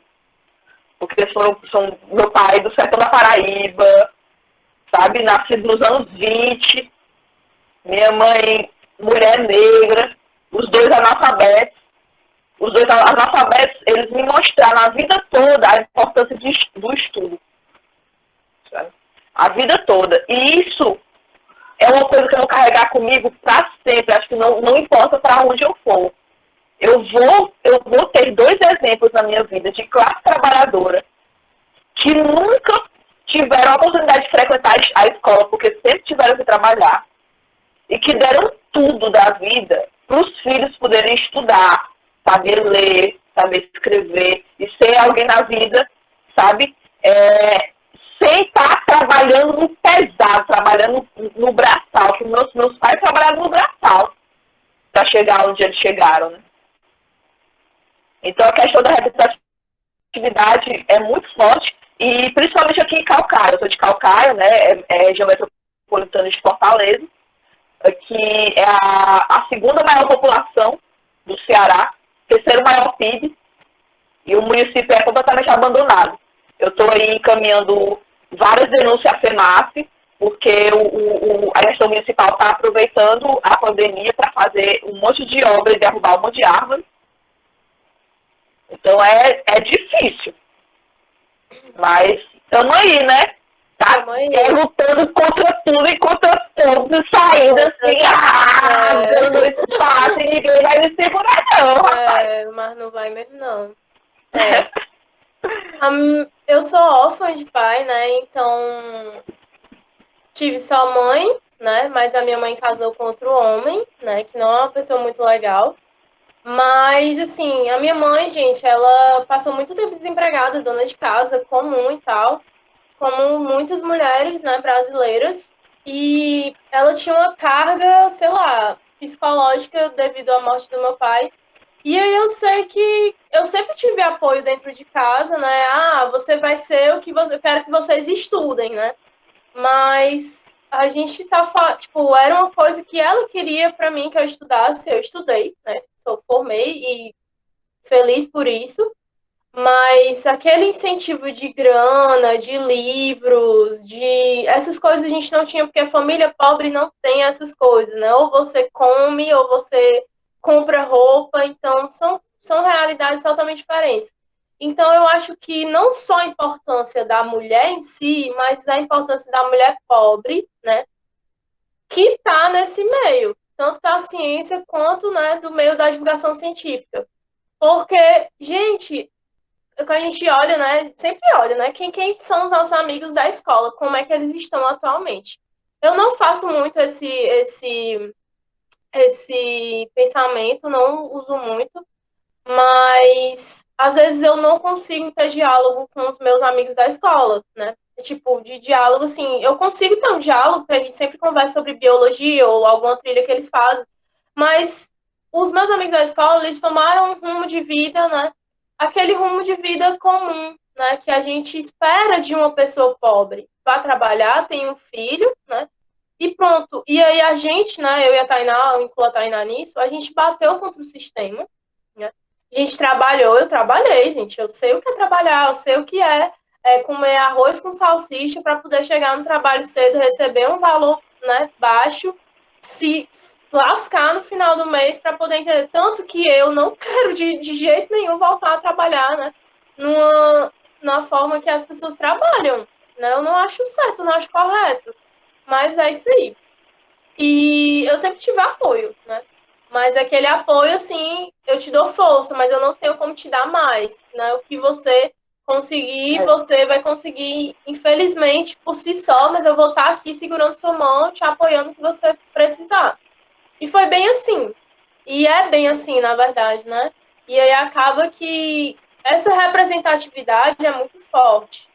Porque são meu pai do sertão da Paraíba, sabe? Nascido nos anos 20. Minha mãe, mulher negra, os dois analfabetos. Os dois analfabetos, eles me mostraram a vida toda a importância do estudo. Sabe? A vida toda. E isso é uma coisa que eu vou carregar comigo para sempre. Acho que não importa para onde eu for. Eu vou ter dois exemplos na minha vida de classe trabalhadora que nunca tiveram a oportunidade de frequentar a escola, porque sempre tiveram que trabalhar, e que deram tudo da vida para os filhos poderem estudar, saber ler, saber escrever e ser alguém na vida, sabe? Sem estar trabalhando no pesado, trabalhando no braçal, que meus pais trabalhavam no braçal para chegar onde eles chegaram, né? Então a questão da representatividade é muito forte e principalmente aqui em Calcaia. Eu sou de Calcaia, né, região metropolitana de Fortaleza, que é a segunda maior população do Ceará, terceiro maior PIB, e o município é completamente abandonado. Eu estou aí encaminhando várias denúncias à FEMAF, porque a gestão municipal está aproveitando a pandemia para fazer um monte de obra e derrubar um monte de árvore. Então é difícil. Mas estamos aí, né? Tá lutando contra tudo e contra todos, saindo assim, dando espaço e ninguém vai me segurar, não, rapaz. Mas não vai mesmo, não. Eu sou órfã de pai, né? Então tive só mãe, né? Mas a minha mãe casou com outro homem, né? Que não é uma pessoa muito legal. Mas, assim, a minha mãe, gente, ela passou muito tempo desempregada, dona de casa, comum e tal, como muitas mulheres, né, brasileiras. E ela tinha uma carga, sei lá, psicológica devido à morte do meu pai. E aí eu sei que eu sempre tive apoio dentro de casa, né? Você vai ser o que eu quero que vocês estudem, né? Mas a gente tipo, era uma coisa que ela queria para mim que eu estudasse, eu estudei, né? Formei e feliz por isso. Mas aquele incentivo de grana, de livros, de essas coisas a gente não tinha, porque a família pobre não tem essas coisas, né? Ou você come, ou você compra roupa, então são realidades totalmente diferentes. Então eu acho que não só a importância da mulher em si, mas a importância da mulher pobre, né? Que está nesse meio, tanto da ciência quanto, né, do meio da divulgação científica. Porque, gente, quando a gente olha, né, sempre olha, né, quem são os nossos amigos da escola, como é que eles estão atualmente. Eu não faço muito esse pensamento, não uso muito, mas às vezes eu não consigo ter diálogo com os meus amigos da escola, né? Tipo, de diálogo, assim, eu consigo ter um diálogo, porque a gente sempre conversa sobre biologia ou alguma trilha que eles fazem, mas os meus amigos da escola, eles tomaram um rumo de vida, né? Aquele rumo de vida comum, né? Que a gente espera de uma pessoa pobre. Vai trabalhar, tem um filho, né? E pronto. E aí a gente, né? Eu e a Tainá, eu incluo a Tainá nisso, a gente bateu contra o sistema, né? A gente trabalhou, eu trabalhei, gente. Eu sei o que é trabalhar, eu sei o que é comer arroz com salsicha para poder chegar no trabalho cedo, receber um valor, né, baixo, se lascar no final do mês para poder entender. Tanto que eu não quero de jeito nenhum voltar a trabalhar, né, numa forma que as pessoas trabalham, né? Eu não acho certo, não acho correto. Mas é isso aí. E eu sempre tive apoio, né? Mas aquele apoio, assim, eu te dou força, mas eu não tenho como te dar mais, né? O que você conseguir, você vai conseguir, infelizmente, por si só, mas eu vou estar aqui segurando sua mão, te apoiando o que você precisar. E foi bem assim. E é bem assim, na verdade, né? E aí acaba que essa representatividade é muito forte.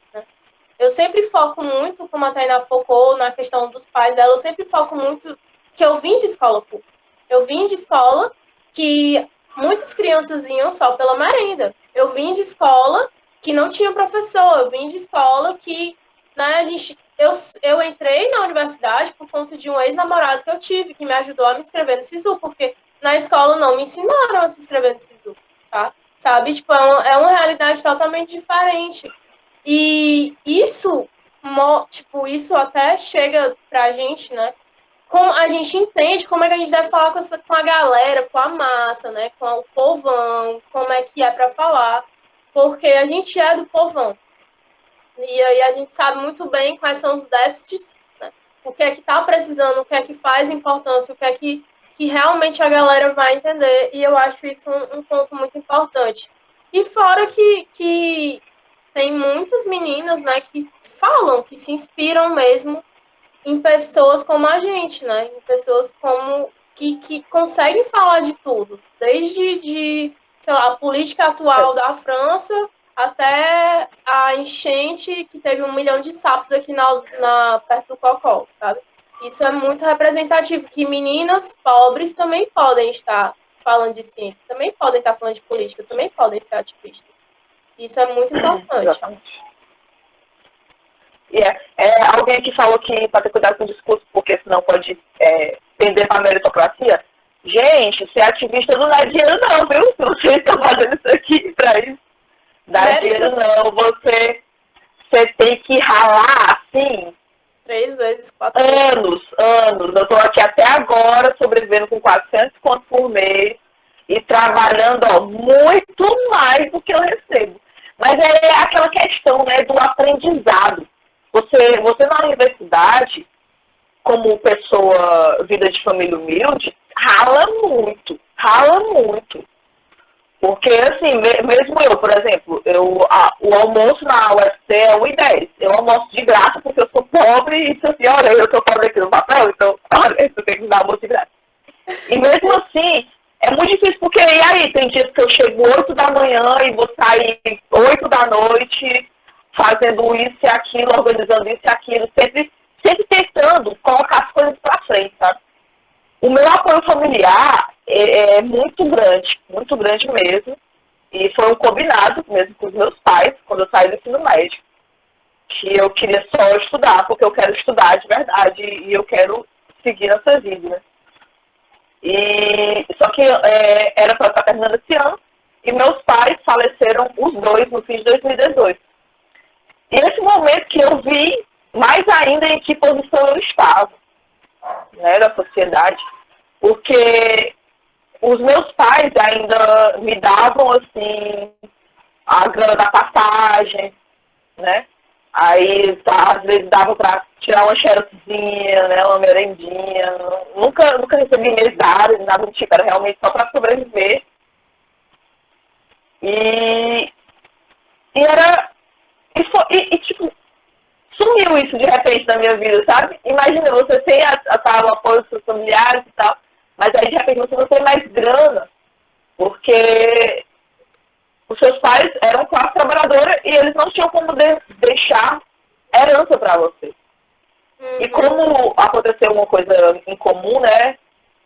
Eu sempre foco muito, como a Tainá focou na questão dos pais dela, eu sempre foco muito que eu vim de escola pública. Eu vim de escola que muitas crianças iam só pela merenda. Eu vim de escola que não tinha professor. Eu vim de escola que, né, eu entrei na universidade por conta de um ex-namorado que eu tive, que me ajudou a me inscrever no SISU, porque na escola não me ensinaram a se inscrever no SISU, tá? Sabe? Tipo, é uma realidade totalmente diferente. E isso, tipo, isso até chega pra gente, né? Como a gente entende como é que a gente deve falar com a galera, com a massa, né? Com o povão, como é que é para falar. Porque a gente é do povão. E aí a gente sabe muito bem quais são os déficits, né? O que é que tá precisando, o que é que faz importância, o que é que realmente a galera vai entender. E eu acho isso um ponto muito importante. E fora que tem muitas meninas, né, que falam, que se inspiram mesmo em pessoas como a gente, né, em pessoas como que conseguem falar de tudo, desde sei lá, a política atual da França até a enchente que teve 1 milhão de sapos aqui perto do Cocó, sabe? Isso é muito representativo, que meninas pobres também podem estar falando de ciência, também podem estar falando de política, também podem ser ativistas. Isso é muito importante. Exatamente. Alguém que falou que para ter cuidado com o discurso, porque senão pode tender para a meritocracia. Gente, ser ativista não dá dinheiro não, viu? Se vocês estão fazendo isso aqui para isso, dá dinheiro não. Você tem que ralar, assim, 3 vezes, 4 vezes. anos. Eu estou aqui até agora, sobrevivendo com 400 contos por mês e trabalhando, ó, muito mais do que eu recebo. Mas é aquela questão, né, do aprendizado. Você na universidade, como pessoa vida de família humilde, rala muito. Porque, assim, mesmo eu, por exemplo, o almoço na UFC é 1,10. Eu almoço de graça porque eu sou pobre e, assim, olha, eu sou pobre aqui no papel, então, olha, eu tenho que dar almoço de graça. E mesmo assim, é muito difícil, porque, e aí, tem dias que eu chego 8 da manhã e vou sair 8 da noite, fazendo isso e aquilo, organizando isso e aquilo, sempre tentando colocar as coisas pra frente, sabe? O meu apoio familiar é muito grande mesmo. E foi um combinado mesmo com os meus pais, quando eu saí do ensino médio. Que eu queria só estudar, porque eu quero estudar de verdade e eu quero seguir nessa vida, né? Só que era para estar terminando esse ano, e meus pais faleceram os dois no fim de 2018. E esse momento que eu vi mais ainda em que posição eu estava, né, da sociedade, porque os meus pais ainda me davam, assim, a grana da passagem, né, aí às vezes dava para tirar uma xeroxzinha, né, uma merendinha, nunca recebi mesada, nada do tipo, era realmente só para sobreviver, tipo, sumiu isso de repente na minha vida, sabe? Imagina, você tem o apoio dos seus familiares e tal, mas aí de repente você não tem mais grana, porque os seus pais eram classe trabalhadora e eles não tinham como deixar herança para você. E como aconteceu uma coisa em comum, né,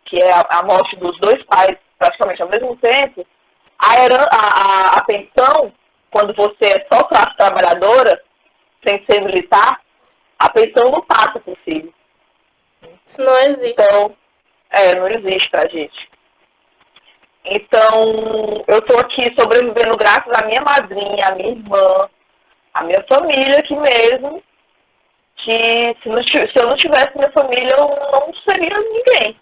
que é a morte dos dois pais praticamente ao mesmo tempo, a pensão, quando você é só classe trabalhadora, sem ser militar, a pensão não passa pro filho. Isso não existe. Então, não existe pra gente. Então, eu tô aqui sobrevivendo graças à minha madrinha, à minha irmã, à minha família aqui mesmo, que se eu não tivesse minha família, eu não seria ninguém.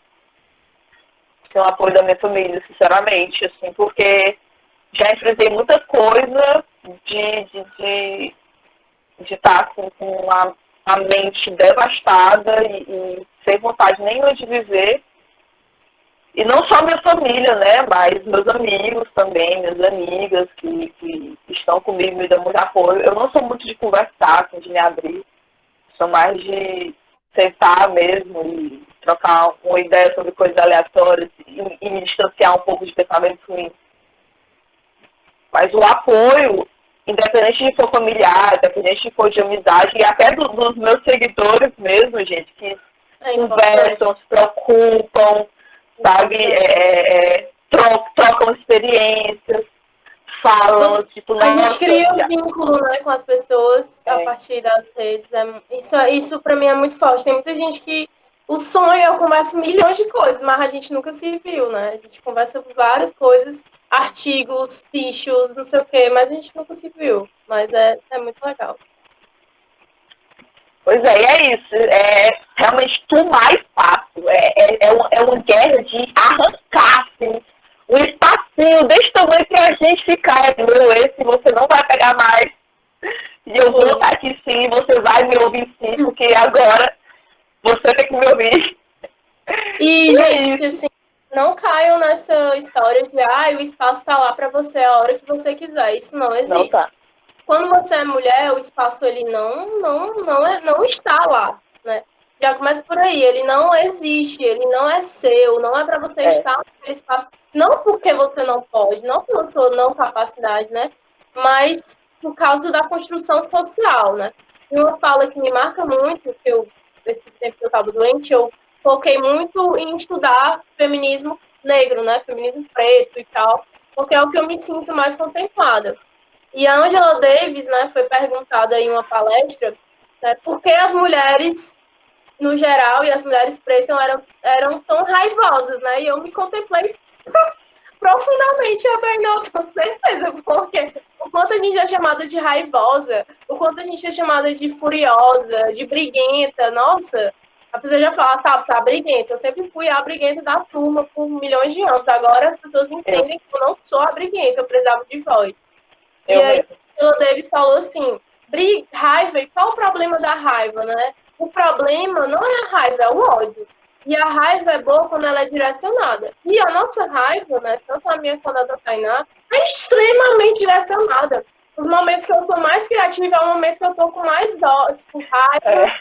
Sem o apoio da minha família, sinceramente, assim, porque já enfrentei muita coisa de estar assim, com a mente devastada e sem vontade nenhuma de viver. E não só minha família, né, mas meus amigos também, minhas amigas que estão comigo, me dão muito apoio. Eu não sou muito de conversar, assim, de me abrir. Sou mais de sentar mesmo e trocar uma ideia sobre coisas aleatórias e me distanciar um pouco de pensamentos ruins. Mas o apoio, independente de for familiar, independente de for de amizade, e até dos meus seguidores mesmo, gente, que conversam, se preocupam, sabe, trocam experiências, falam, tipo, a gente cria um vínculo, né, com as pessoas a partir das redes. Isso pra mim é muito forte. Tem muita gente que o sonho, eu converso milhões de coisas, mas a gente nunca se viu, né? A gente conversa várias coisas, artigos, fichos, não sei o quê, mas a gente nunca se viu. Mas é muito legal. Pois é, e é isso. Realmente tu mais fácil. É uma guerra de arrancar, assim, um espacinho desse tamanho pra gente ficar. Esse você não vai pegar mais. E eu vou estar aqui sim, você vai me ouvir sim, porque agora você tem que me ouvir. E gente, assim, não caiam nessa história de o espaço tá lá pra você a hora que você quiser. Isso não existe. Não tá. Quando você é mulher, o espaço ele não está lá, né? Já começa por aí, ele não existe, ele não é seu, não é para você estar naquele espaço, não porque você não pode, não por sua não capacidade, né? Mas por causa da construção social, né? E uma fala que me marca muito, que esse tempo que eu estava doente, eu foquei muito em estudar feminismo negro, né? Feminismo preto e tal, porque é o que eu me sinto mais contemplada. E a Angela Davis, né, foi perguntada em uma palestra né? Porque as mulheres, no geral, e as mulheres pretas eram tão raivosas, né? E eu me contemplei profundamente, eu ainda não tenho certeza, porque o quanto a gente é chamada de raivosa, o quanto a gente é chamada de furiosa, de briguenta, nossa, a pessoa já fala, tá, briguenta. Eu sempre fui a briguenta da turma por milhões de anos. Agora as pessoas entendem que eu não sou a briguenta, eu precisava de voz. E aí, o Davis falou assim, raiva, e qual o problema da raiva, né? O problema não é a raiva, é o ódio. E a raiva é boa quando ela é direcionada. E a nossa raiva, né, tanto a minha quanto a da Tainá, é extremamente direcionada. Os momentos que eu sou mais criativa é o momento que eu tô com mais dó, tipo, raiva.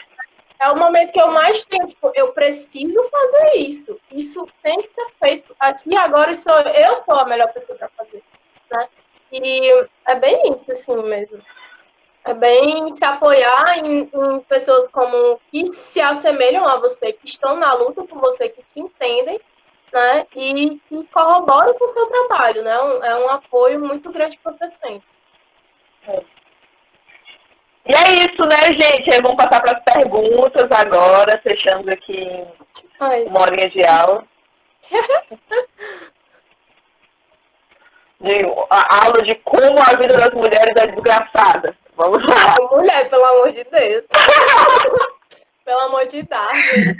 É o momento que eu mais tenho, tipo, eu preciso fazer isso. Isso tem que ser feito aqui agora, eu sou a melhor pessoa para fazer, né? E é bem isso, assim, mesmo. É bem se apoiar em pessoas como que se assemelham a você, que estão na luta com você, que te entendem, né? E que corroboram com o seu trabalho, né? É um apoio muito grande que você sente. E é isso, né, gente? Vamos passar para as perguntas agora, fechando aqui uma horinha de aula. A aula de como a vida das mulheres é desgraçada. Vamos lá. Mulher, pelo amor de Deus. Pelo amor de Deus.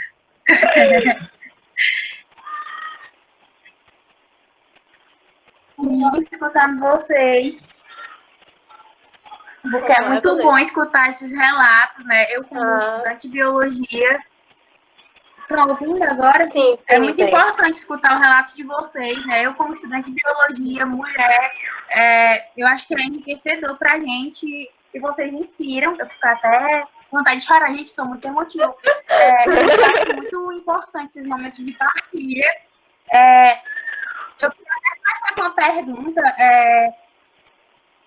Escutando vocês. Porque é muito bom escutar esses relatos, né? Eu, como estudante de biologia, estão ouvindo agora? Sim, é muito importante escutar o relato de vocês, né? Eu, como estudante de biologia, mulher, eu acho que é enriquecedor pra gente e vocês inspiram. Eu fico até com vontade de chorar, gente, sou muito emotiva. Eu acho muito importante esses momentos de partilha. Eu queria até fazer uma pergunta,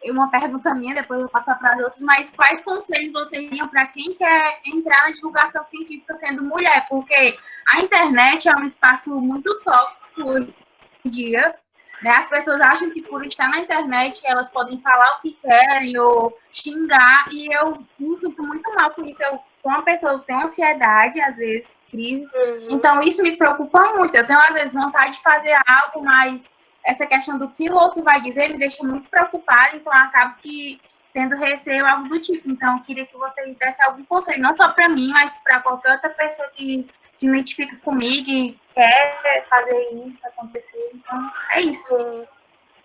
uma pergunta minha, depois eu vou passar para as outras, mas quais conselhos vocês tinham para quem quer entrar na divulgação científica sendo mulher? Porque a internet é um espaço muito tóxico hoje em dia, né? As pessoas acham que por estar na internet elas podem falar o que querem ou xingar, e eu me sinto muito mal com isso. Eu sou uma pessoa que tem ansiedade, às vezes, crise, então isso me preocupa muito. Eu tenho, às vezes, vontade de fazer algo, mas essa questão do que o outro vai dizer me deixa muito preocupada, então eu acabo tendo receio, algo do tipo. Então, eu queria que vocês dessem algum conselho, não só para mim, mas para qualquer outra pessoa que se identifica comigo e quer fazer isso acontecer. Então, é isso.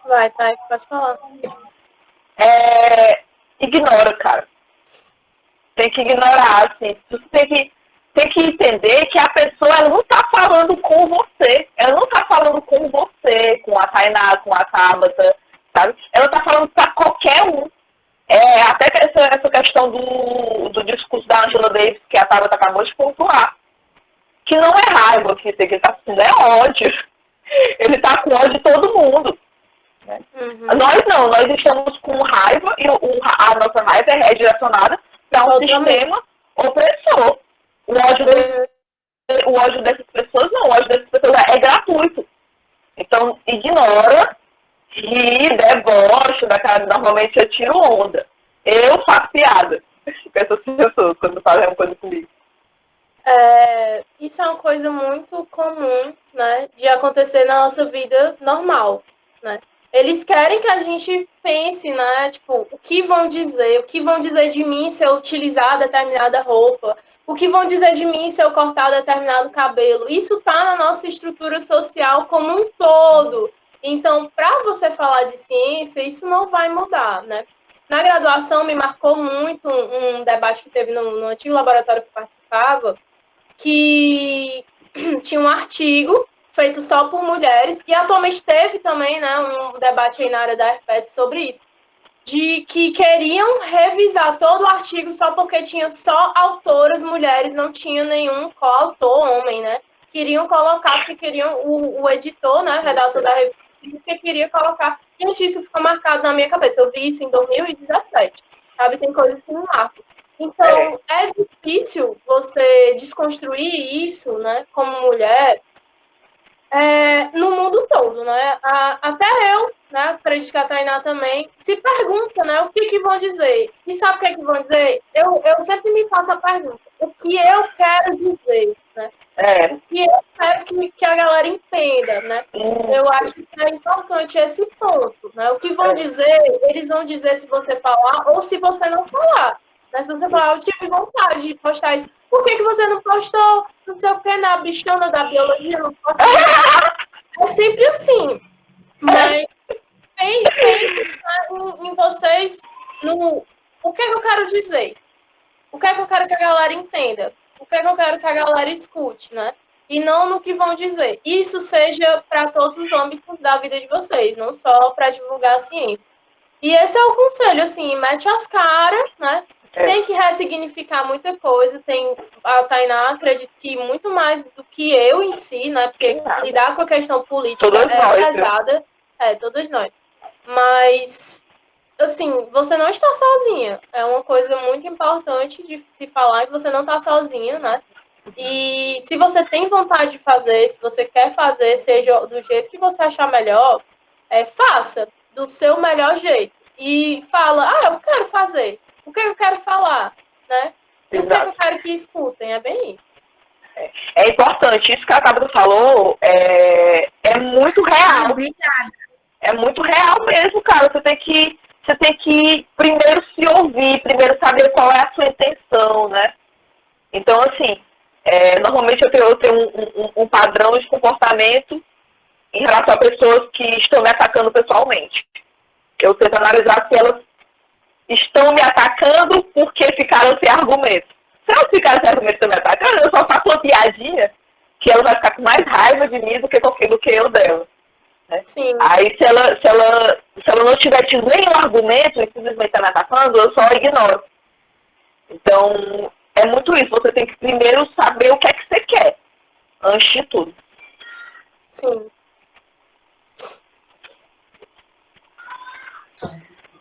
Vai, Thay, pode falar. Ignora, cara. Tem que ignorar, assim. Você tem que entender que a pessoa ela não está falando com você. Ela não está falando com você, com a Tainá, com a Tabata, sabe? Ela está falando para qualquer um. Até essa questão do discurso da Angela Davis, que a Tabata acabou de pontuar. Que não é raiva que ele está sentindo, é ódio. Ele está com ódio de todo mundo. Né? Nós estamos com raiva e a nossa raiva é redirecionada para um sistema opressor. O ódio dessas pessoas não, o ódio dessas pessoas é gratuito. Então, ignora e debocha da cara. Normalmente eu tiro onda. Eu faço piada com essas pessoas quando fazem uma coisa comigo. Isso é uma coisa muito comum, né, de acontecer na nossa vida normal, né? Eles querem que a gente pense, né, tipo, o que vão dizer de mim se eu utilizar determinada roupa, o que vão dizer de mim se eu cortar determinado cabelo. Isso está na nossa estrutura social como um todo. Então, para você falar de ciência, isso não vai mudar, né? Na graduação, me marcou muito um debate que teve no antigo laboratório que eu participava, que tinha um artigo feito só por mulheres, e atualmente teve também, né, um debate aí na área da HERPET sobre isso, de que queriam revisar todo o artigo só porque tinha só autoras mulheres, não tinha nenhum coautor homem, né? Queriam colocar, porque queriam, o editor, né, redator da revista, porque queria colocar. Gente, isso ficou marcado na minha cabeça. Eu vi isso em 2017, sabe? Tem coisas que não marcam. Então, é difícil você desconstruir isso, né, como mulher, no mundo todo, né? Até eu né? Acredito que a Tainá também, se pergunta, né? O que vão dizer? E sabe o que vão dizer? Eu sempre me faço a pergunta, o que eu quero dizer, né? O que eu quero que a galera entenda, né? Eu acho que é importante esse ponto, né? O que vão dizer, eles vão dizer se você falar ou se você não falar. Né? Se você falar, eu tive vontade de postar isso. Por que você não postou? Não sei o que, na bichona da biologia, não postou. É sempre assim. Mas pense em vocês, no o que é que eu quero dizer? O que é que eu quero que a galera entenda? O que é que eu quero que a galera escute, né? E não no que vão dizer. Isso seja para todos os âmbitos da vida de vocês, não só para divulgar a ciência. E esse é o conselho, assim, mete as caras, né? Tem que ressignificar muita coisa. Tem a Tainá, acredito que muito mais do que eu em si, né? Porque lidar com a questão política é pesada. Todos nós. Mas, assim, você não está sozinha. É uma coisa muito importante de se falar que você não está sozinha, né? E se você tem vontade de fazer, se você quer fazer, seja do jeito que você achar melhor, faça do seu melhor jeito. E fala, eu quero fazer. O que eu quero falar, né? E o que eu quero que escutem, é bem isso. É importante, isso que a Tabata falou é muito real. Obrigada. É muito real mesmo, cara. Você tem que primeiro se ouvir, primeiro saber qual é a sua intenção, né? Então, assim, normalmente eu tenho um padrão de comportamento em relação a pessoas que estão me atacando pessoalmente. Eu tento analisar se elas estão me atacando porque ficaram sem argumento. Se elas ficaram sem argumento e estão me atacando, eu só faço uma piadinha que ela vai ficar com mais raiva de mim do que eu dela. Né? Sim. Aí, se ela não tiver tido nenhum argumento e simplesmente está me atacando, eu só ignoro. Então, é muito isso. Você tem que primeiro saber o que é que você quer, antes de tudo. Sim.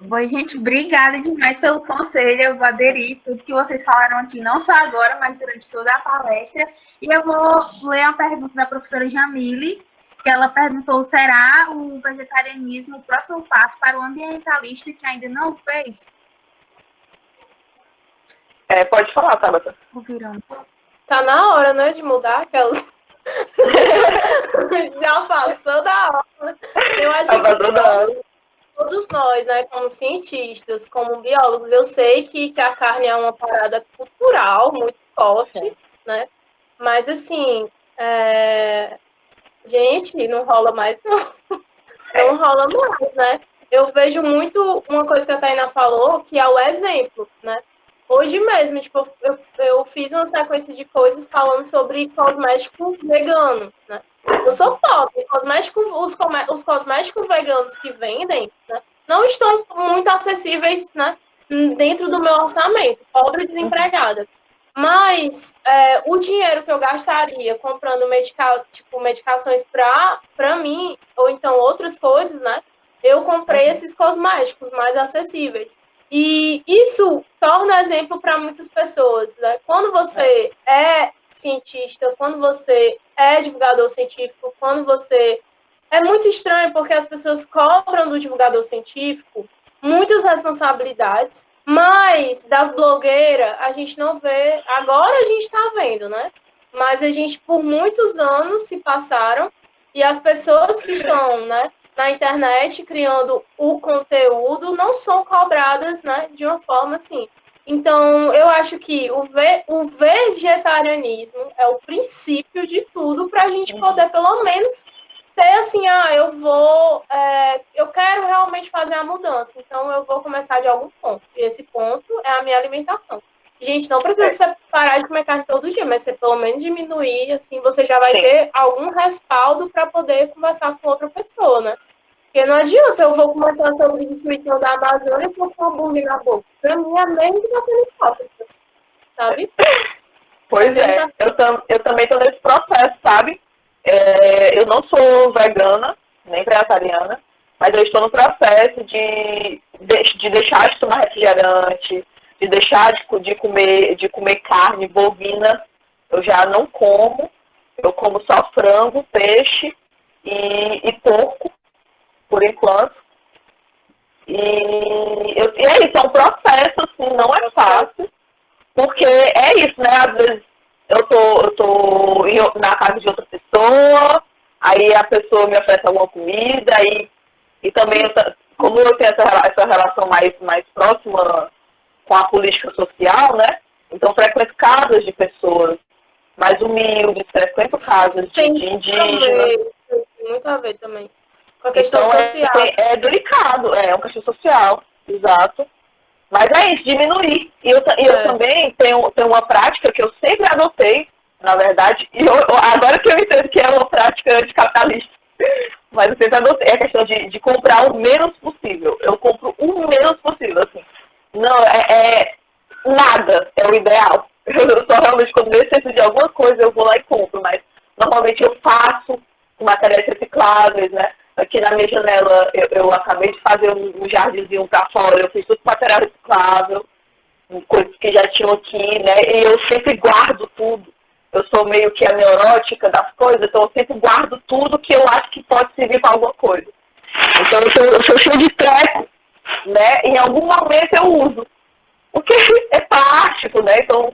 Bom, gente, obrigada demais pelo conselho. Eu vou aderir tudo que vocês falaram aqui, não só agora, mas durante toda a palestra. E eu vou ler uma pergunta da professora Jamile, que ela perguntou: será o vegetarianismo o próximo passo para o ambientalista que ainda não fez? Pode falar, Tabata. Ouviram? Tá na hora, né, de mudar aquelas... Já passou da hora. Eu acho que todos nós, né, como cientistas, como biólogos, eu sei que a carne é uma parada cultural muito forte, né? Mas, assim, gente, não rola mais, não. Não rola mais, né? Eu vejo muito uma coisa que a Tainá falou, que é o exemplo, né? Hoje mesmo, tipo, eu fiz uma sequência de coisas falando sobre cosmético vegano, né? Eu sou pobre. Os cosméticos veganos que vendem, né, não estão muito acessíveis, né, dentro do meu orçamento. Pobre e desempregada. Mas o dinheiro que eu gastaria comprando medicações para mim, ou então outras coisas, né? Eu comprei esses cosméticos mais acessíveis. E isso torna exemplo para muitas pessoas, né? Quando você é cientista, quando você é divulgador científico, quando você... É muito estranho porque as pessoas cobram do divulgador científico muitas responsabilidades, mas das blogueiras a gente não vê. Agora a gente está vendo, né? Mas a gente, por muitos anos, se passaram e as pessoas que estão, né, na internet criando o conteúdo não são cobradas, né, de uma forma assim. Então, eu acho que o vegetarianismo é o princípio de tudo para a gente poder, pelo menos, ter assim, eu quero realmente fazer a mudança, então eu vou começar de algum ponto. E esse ponto é a minha alimentação. Gente, não precisa você parar de comer carne todo dia, mas você pelo menos diminuir, assim, você já vai ter algum respaldo para poder conversar com outra pessoa, né? Porque não adianta eu vou comentar sobre a destruição da Amazônia e vou com hambúrguer na boca. Pra mim é mesmo que tá sendo hipócrita, sabe? Pois eu também estou nesse processo, sabe? Eu não sou vegana, nem vegetariana, mas eu estou no processo de deixar de tomar refrigerante, de deixar de comer carne bovina. Eu já não como, eu como só frango, peixe e porco, por enquanto. E é isso, é um processo, assim, não é fácil, porque é isso, né? Às vezes eu tô na casa de outra pessoa, aí a pessoa me oferece alguma comida, e também, como eu tenho essa relação mais próxima com a política social, né? Então frequento casas de pessoas mais humildes, frequento casas de indígenas. Tem muito a ver também com a questão Então social. é delicado, é uma questão social, exato. Mas é isso, diminuir. E eu também tenho uma prática que eu sempre adotei, na verdade, e agora que eu entendo que é uma prática anticapitalista, mas eu sempre adotei a questão de comprar o menos possível. Eu compro o menos possível, assim. Não, nada é o ideal. Eu só realmente, quando necessito de alguma coisa, eu vou lá e compro, mas normalmente eu faço materiais recicláveis, né? Aqui na minha janela eu acabei de fazer um jardinzinho para fora, eu fiz tudo com material reciclável, coisas que já tinham aqui, né? E eu sempre guardo tudo. Eu sou meio que a neurótica das coisas, então eu sempre guardo tudo que eu acho que pode servir para alguma coisa. Então eu sou cheio de treco, né? Em algum momento eu uso. Porque é plástico, né? Então,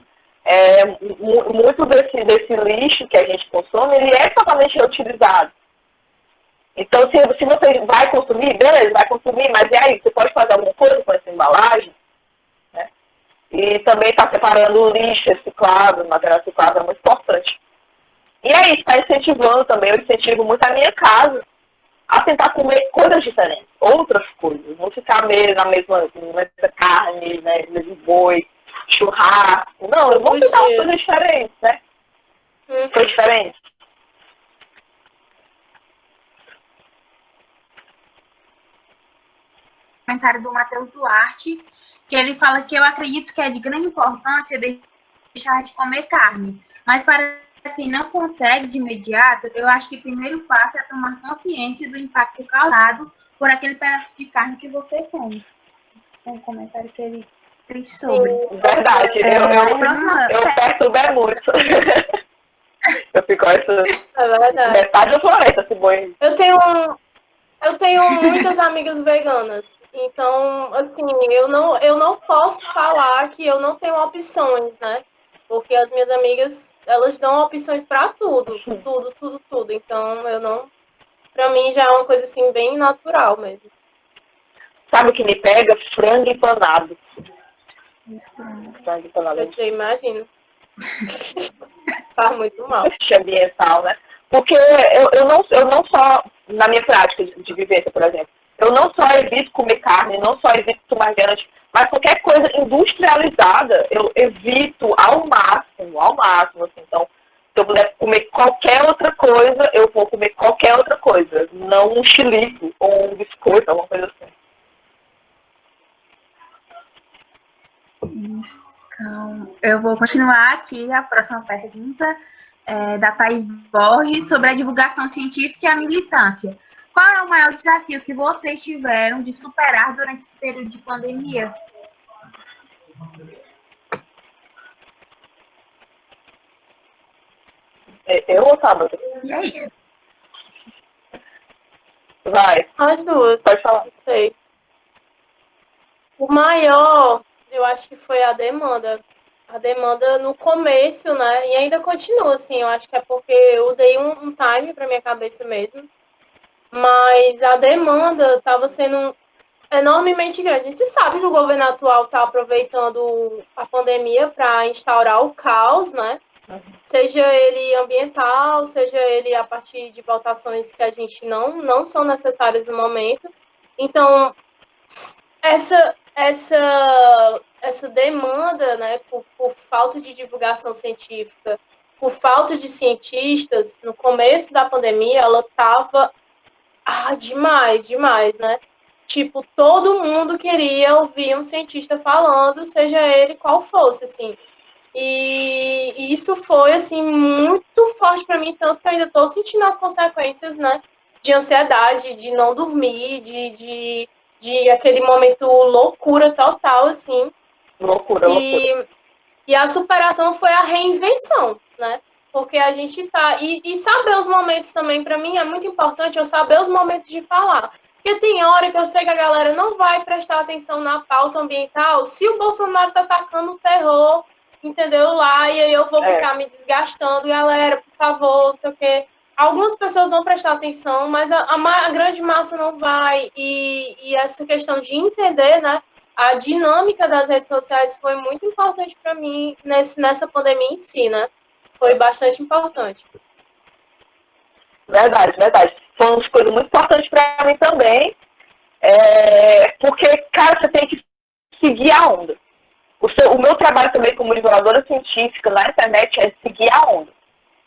muito desse lixo que a gente consome, ele é totalmente reutilizado. Então, se você vai consumir, beleza, vai consumir, mas e aí? Você pode fazer alguma coisa com essa embalagem? Né? E também está separando o lixo reciclado, o material reciclado é muito importante. E aí, está incentivando também, eu incentivo muito a minha casa a tentar comer coisas diferentes, outras coisas. Não ficar na mesma carne, né, mesmo boi, churrasco. Não, eu vou tentar coisas diferentes, né? Coisas diferentes. Comentário do Matheus Duarte, que ele fala que eu acredito que é de grande importância deixar de comer carne, mas para quem não consegue de imediato, eu acho que o primeiro passo é tomar consciência do impacto causado por aquele pedaço de carne que você come. É um comentário que ele fez sobre. Verdade, eu perturbo muito. Eu fico metade do planeta, esse boi. Eu tenho muitas amigas veganas. Então, assim, eu não posso falar que eu não tenho opções, né? Porque as minhas amigas, elas dão opções para tudo. Então, pra mim já é uma coisa, assim, bem natural mesmo. Sabe o que me pega? Frango empanado. Frango empanado. Eu imagino. Faz muito mal. Ambiental, né? Porque eu não só, na minha prática de vivência, por exemplo, eu não só evito comer carne, não só evito tomar refrigerante, mas qualquer coisa industrializada, eu evito ao máximo, assim. Então, se eu puder comer qualquer outra coisa, eu vou comer qualquer outra coisa, não um xilico ou um biscoito, alguma coisa assim. Então, eu vou continuar aqui a próxima pergunta da Thaís Borges sobre a divulgação científica e a militância. Qual é o maior desafio que vocês tiveram de superar durante esse período de pandemia? Eu ou Tabata? E é isso. Vai. As duas. Pode falar. Não sei. O maior, eu acho que foi a demanda. A demanda no começo, né? E ainda continua, assim. Eu acho que é porque eu dei um time para minha cabeça mesmo. Mas a demanda estava sendo enormemente grande. A gente sabe que o governo atual está aproveitando a pandemia para instaurar o caos, né? Seja ele ambiental, seja ele a partir de votações que a gente não são necessárias no momento. Então, essa demanda, né, por falta de divulgação científica, por falta de cientistas, no começo da pandemia, ela estava demais, né? Tipo, todo mundo queria ouvir um cientista falando, seja ele qual fosse, assim. E isso foi, assim, muito forte para mim, tanto que eu ainda estou sentindo as consequências, né? De ansiedade, de não dormir, de aquele momento loucura total, assim. Loucura. E a superação foi a reinvenção, né? Porque a gente tá... E saber os momentos também, para mim, é muito importante eu saber os momentos de falar. Porque tem hora que eu sei que a galera não vai prestar atenção na pauta ambiental se o Bolsonaro tá atacando o terror, entendeu? Lá, e aí eu vou ficar me desgastando, galera, por favor, não sei o quê. Algumas pessoas vão prestar atenção, mas a grande massa não vai. E essa questão de entender, né, a dinâmica das redes sociais foi muito importante para mim nessa pandemia em si, né? Foi bastante importante. Verdade, verdade. Foi uma coisa muito importante para mim também, porque, cara, você tem que seguir a onda. O meu trabalho também como divulgadora científica na internet é seguir a onda.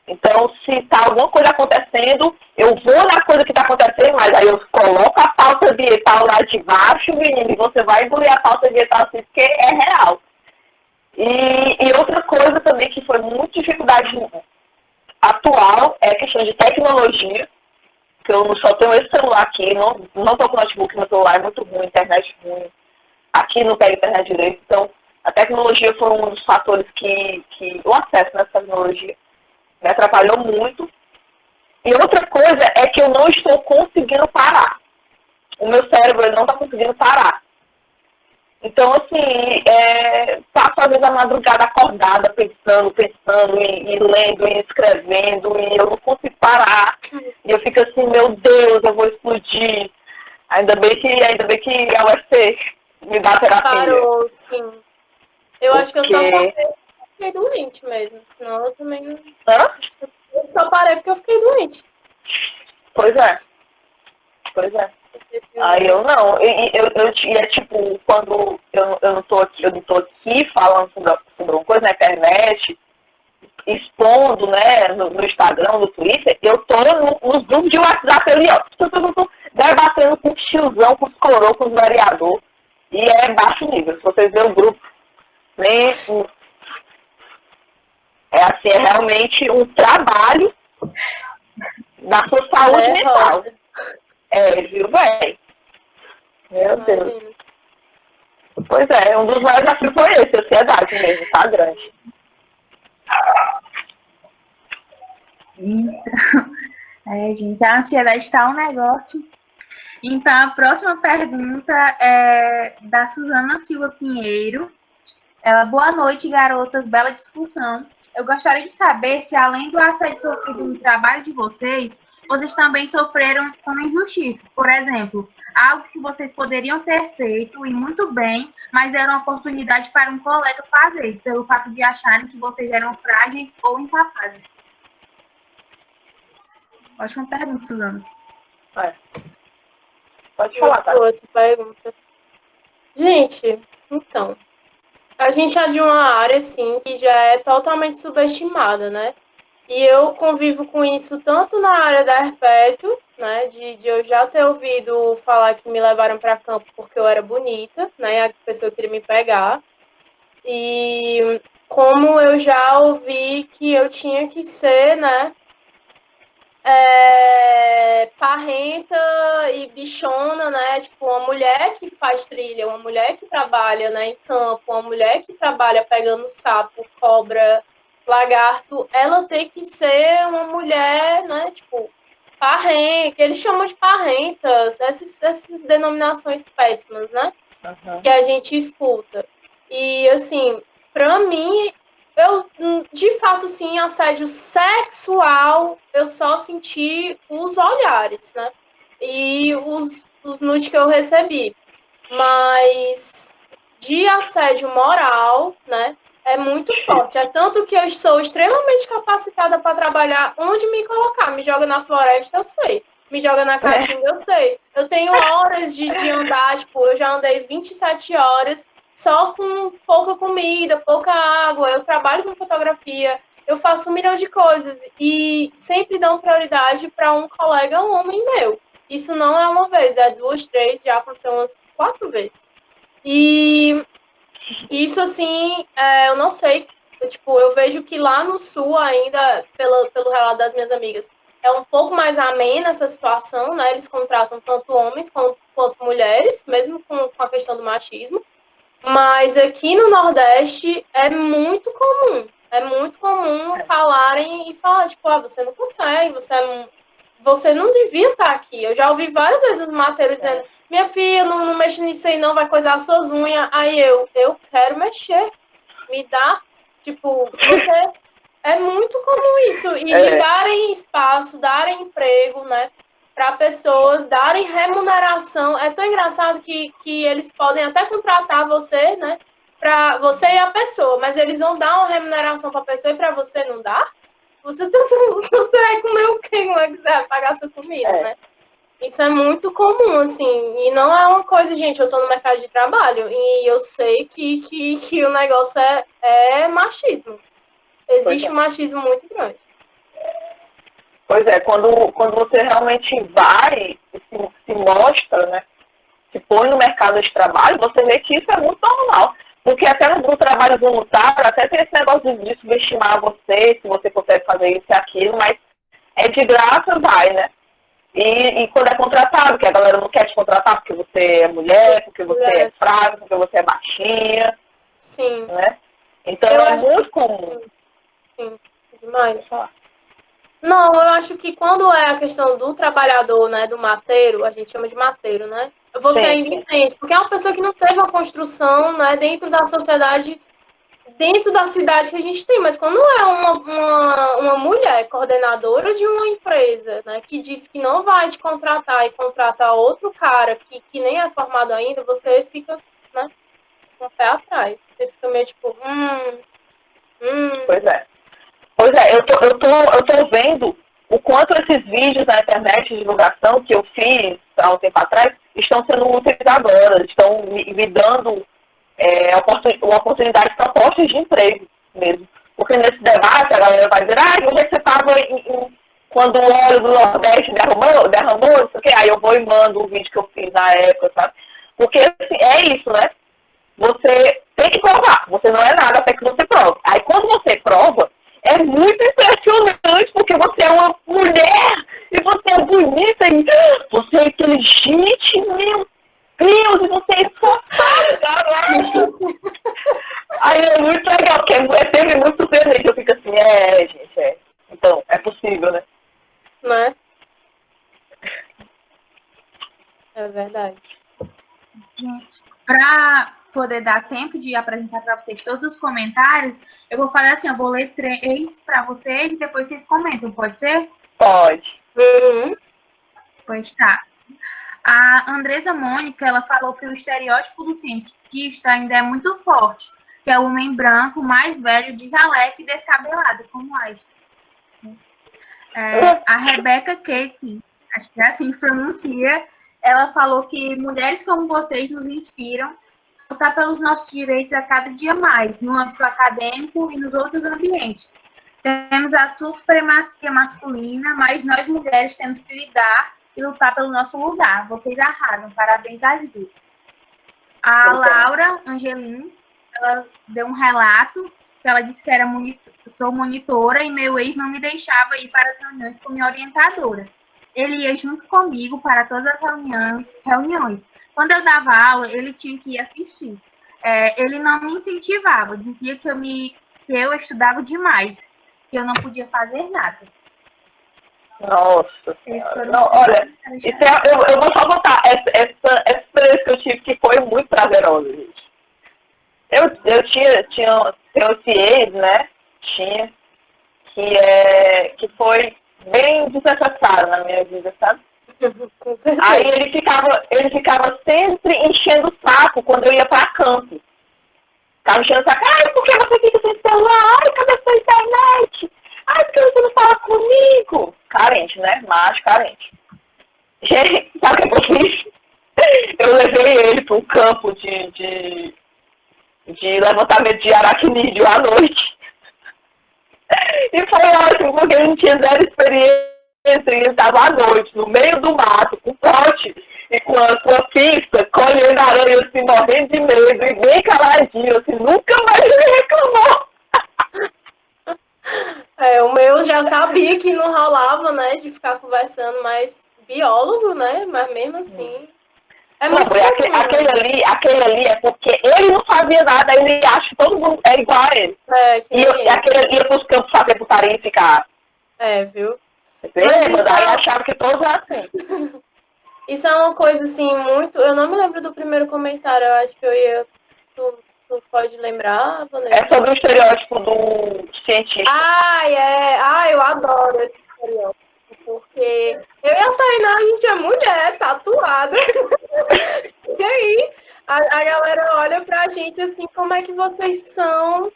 Então, se está alguma coisa acontecendo, eu vou na coisa que está acontecendo, mas aí eu coloco a pauta ambiental lá de baixo, menino, e você vai engolir a pauta ambiental assim, porque é real. E outra coisa também que foi muito dificuldade atual é a questão de tecnologia, que eu só tenho esse celular aqui, não estou com notebook, meu celular é muito ruim, internet ruim, aqui não pega internet direito, então a tecnologia foi um dos fatores que o acesso nessa tecnologia me atrapalhou muito. E outra coisa é que eu não estou conseguindo parar. O meu cérebro não está conseguindo parar. Então, assim, passo às vezes a madrugada acordada, pensando, e lendo, e escrevendo, e eu não consigo parar. E eu fico assim, meu Deus, eu vou explodir. Ainda bem que a UFC me dá terapia. Parou, sim. Eu acho que eu só fiquei doente mesmo, senão eu também não... Hã? Eu só parei porque eu fiquei doente. Pois é. Aí eu não. E é tipo, quando eu não tô aqui falando sobre uma coisa na internet, expondo, né, no Instagram, no Twitter, eu tô nos grupos de WhatsApp ali, ó, debatendo com o tiozão, com os coroas, com os vereadores. E é baixo nível. Se vocês verem o grupo, nem... É assim, é realmente um trabalho da sua saúde mental. Viu, velho? Meu Deus. Pois é, um dos maiores desafios foi esse, a ansiedade mesmo, tá grande. Então, gente, a ansiedade tá um negócio. Então, a próxima pergunta é da Suzana Silva Pinheiro. Boa noite, garotas, bela discussão. Eu gostaria de saber se, além do assédio sofrido no trabalho de vocês também sofreram com injustiça. Por exemplo, algo que vocês poderiam ter feito e muito bem, mas deram uma oportunidade para um colega fazer, pelo fato de acharem que vocês eram frágeis ou incapazes. Ótima pergunta, Suzana. Pode falar, tá? Outra pergunta. Gente, então, a gente é de uma área, assim, que já é totalmente subestimada, né? E eu convivo com isso tanto na área da Herpédio, né? De eu já ter ouvido falar que me levaram para campo porque eu era bonita, né? A pessoa queria me pegar. E como eu já ouvi que eu tinha que ser, né? Parrenta e bichona, né? Tipo, uma mulher que faz trilha, uma mulher que trabalha, né, em campo, uma mulher que trabalha pegando sapo, cobra, lagarto, ela tem que ser uma mulher, né, tipo, parrenta, que eles chamam de parrentas, essas denominações péssimas, né, que a gente escuta. E, assim, pra mim, eu, de fato, sim, assédio sexual, eu só senti os olhares, né? E os nudes que eu recebi. Mas de assédio moral, né? É muito forte. É tanto que eu sou extremamente capacitada para trabalhar onde me colocar. Me joga na floresta, eu sei. Me joga na caatinga, eu sei. Eu tenho horas de andar, tipo, eu já andei 27 horas só com pouca comida, pouca água, eu trabalho com fotografia, eu faço 1 milhão de coisas e sempre dão prioridade para um colega, um homem meu. Isso não é uma vez, é 2, 3, já aconteceu umas 4 vezes. E isso, assim, eu não sei, eu vejo que lá no Sul ainda, pelo relato das minhas amigas, é um pouco mais amena essa situação, né? Eles contratam tanto homens quanto mulheres, mesmo com a questão do machismo. Mas aqui no Nordeste é muito comum. É muito comum falarem e falar, tipo, você não consegue, você é você não devia estar aqui. Eu já ouvi várias vezes o Mateiro dizendo, minha filha, não mexe nisso aí não, vai coisar suas unhas. Aí eu quero mexer. Me dá, tipo, você... É muito comum isso. E de darem espaço, darem emprego, né? Para pessoas, darem remuneração. É tão engraçado que eles podem até contratar você, né? Para você e a pessoa, mas eles vão dar uma remuneração para a pessoa e para você não dá? Você vai comer o quê? Não vai quiser pagar sua comida, né? Isso é muito comum, assim, e não é uma coisa, gente, eu estou no mercado de trabalho e eu sei que o negócio é machismo. Existe um machismo muito grande. Pois é, quando você realmente vai e se mostra, né, se põe no mercado de trabalho, você vê que isso é muito normal. Porque até no trabalho voluntário, até tem esse negócio de subestimar você, se você consegue fazer isso e aquilo, mas é de graça, vai, né? E quando é contratado, que a galera não quer te contratar porque você é mulher, porque você é fraca, porque você é baixinha. Sim. Né? Então é muito comum. Sim, demais. Não, eu acho que quando é a questão do trabalhador, né, do mateiro, a gente chama de mateiro, né? Você ainda entende, porque é uma pessoa que não teve uma construção, né, dentro da sociedade, dentro da cidade que a gente tem, mas quando é uma mulher coordenadora de uma empresa, né, que diz que não vai te contratar e contrata outro cara que nem é formado ainda, você fica, né, com o pé atrás. Você fica meio tipo, Pois é. Pois é, eu tô vendo o quanto esses vídeos na internet de divulgação que eu fiz há um tempo atrás estão sendo úteis agora, estão me dando oportunidades propostas de emprego mesmo. Porque nesse debate a galera vai dizer, onde é que você estava quando o óleo do Nordeste derramou, não sei o quê. Aí eu vou e mando o vídeo que eu fiz na época, sabe? Porque assim, é isso, né? Você tem que provar, você não é nada até que você prove. Aí quando você prova, é muito impressionante, porque você é uma mulher, e você é bonita, e você é inteligente, meu Deus, e você é esforçada, caraca. Aí é muito legal, porque é sempre muito surpreendente. Eu fico assim, gente, então, é possível, né? Não é? É verdade. Gente, para poder dar tempo de apresentar para vocês todos os comentários, eu vou fazer assim, eu vou ler 3 para vocês e depois vocês comentam, pode ser? Pode. Uhum. Pois tá. A Andresa Mônica, ela falou que o estereótipo do cientista ainda é muito forte, que é o homem branco, mais velho, de jaleco e descabelado, como Einstein. A Rebecca Kate, acho que é assim que pronuncia, ela falou que mulheres como vocês nos inspiram a lutar pelos nossos direitos a cada dia mais, no âmbito acadêmico e nos outros ambientes. Temos a supremacia masculina, mas nós mulheres temos que lidar e lutar pelo nosso lugar. Vocês arrasam. Parabéns às duas. A Laura Angelim, ela deu um relato que ela disse que era sou monitora e meu ex não me deixava ir para as reuniões com minha orientadora. Ele ia junto comigo para todas as reuniões. Quando eu dava aula, ele tinha que ir assistir. Ele não me incentivava, dizia que eu estudava demais, que eu não podia fazer nada. Nossa. Não, olha, eu vou só botar essa experiência que eu tive, que foi muito prazerosa, gente. Eu tinha esse ex, né? Que foi bem desnecessário na minha vida, sabe? Aí ele ficava sempre enchendo o saco quando eu ia pra campo. Ficava enchendo o saco, por que você fica sem celular? Cadê sua internet? Por que você não fala comigo? Carente, né? Macho, carente. Gente, sabe o que eu fiz? Eu levei ele para um campo de levantamento de aracnídeo à noite. E foi ótimo, porque a gente tinha zero experiência e ele estava à noite, no meio do mato, com pote e com a pista, colhendo aranha assim, morrendo de medo, e bem caladinho, assim, nunca mais ele reclamou. O meu já sabia que não rolava, né, de ficar conversando, mas biólogo, né, mas mesmo assim... Aquele ali é porque ele não fazia nada, ele acha que todo mundo igual a ele. E aquele ali ia pros campos fazer putaria e ficar. Viu? Mas daí achava que todos eram assim. Isso é uma coisa, assim, muito... Eu não me lembro do primeiro comentário, eu acho que eu ia... Tu pode lembrar, Vanessa? É sobre o estereótipo do cientista. Eu adoro esse estereótipo, porque eu e a Tainá, a gente é mulher, tatuada. E aí, a galera olha pra gente assim, como é que vocês são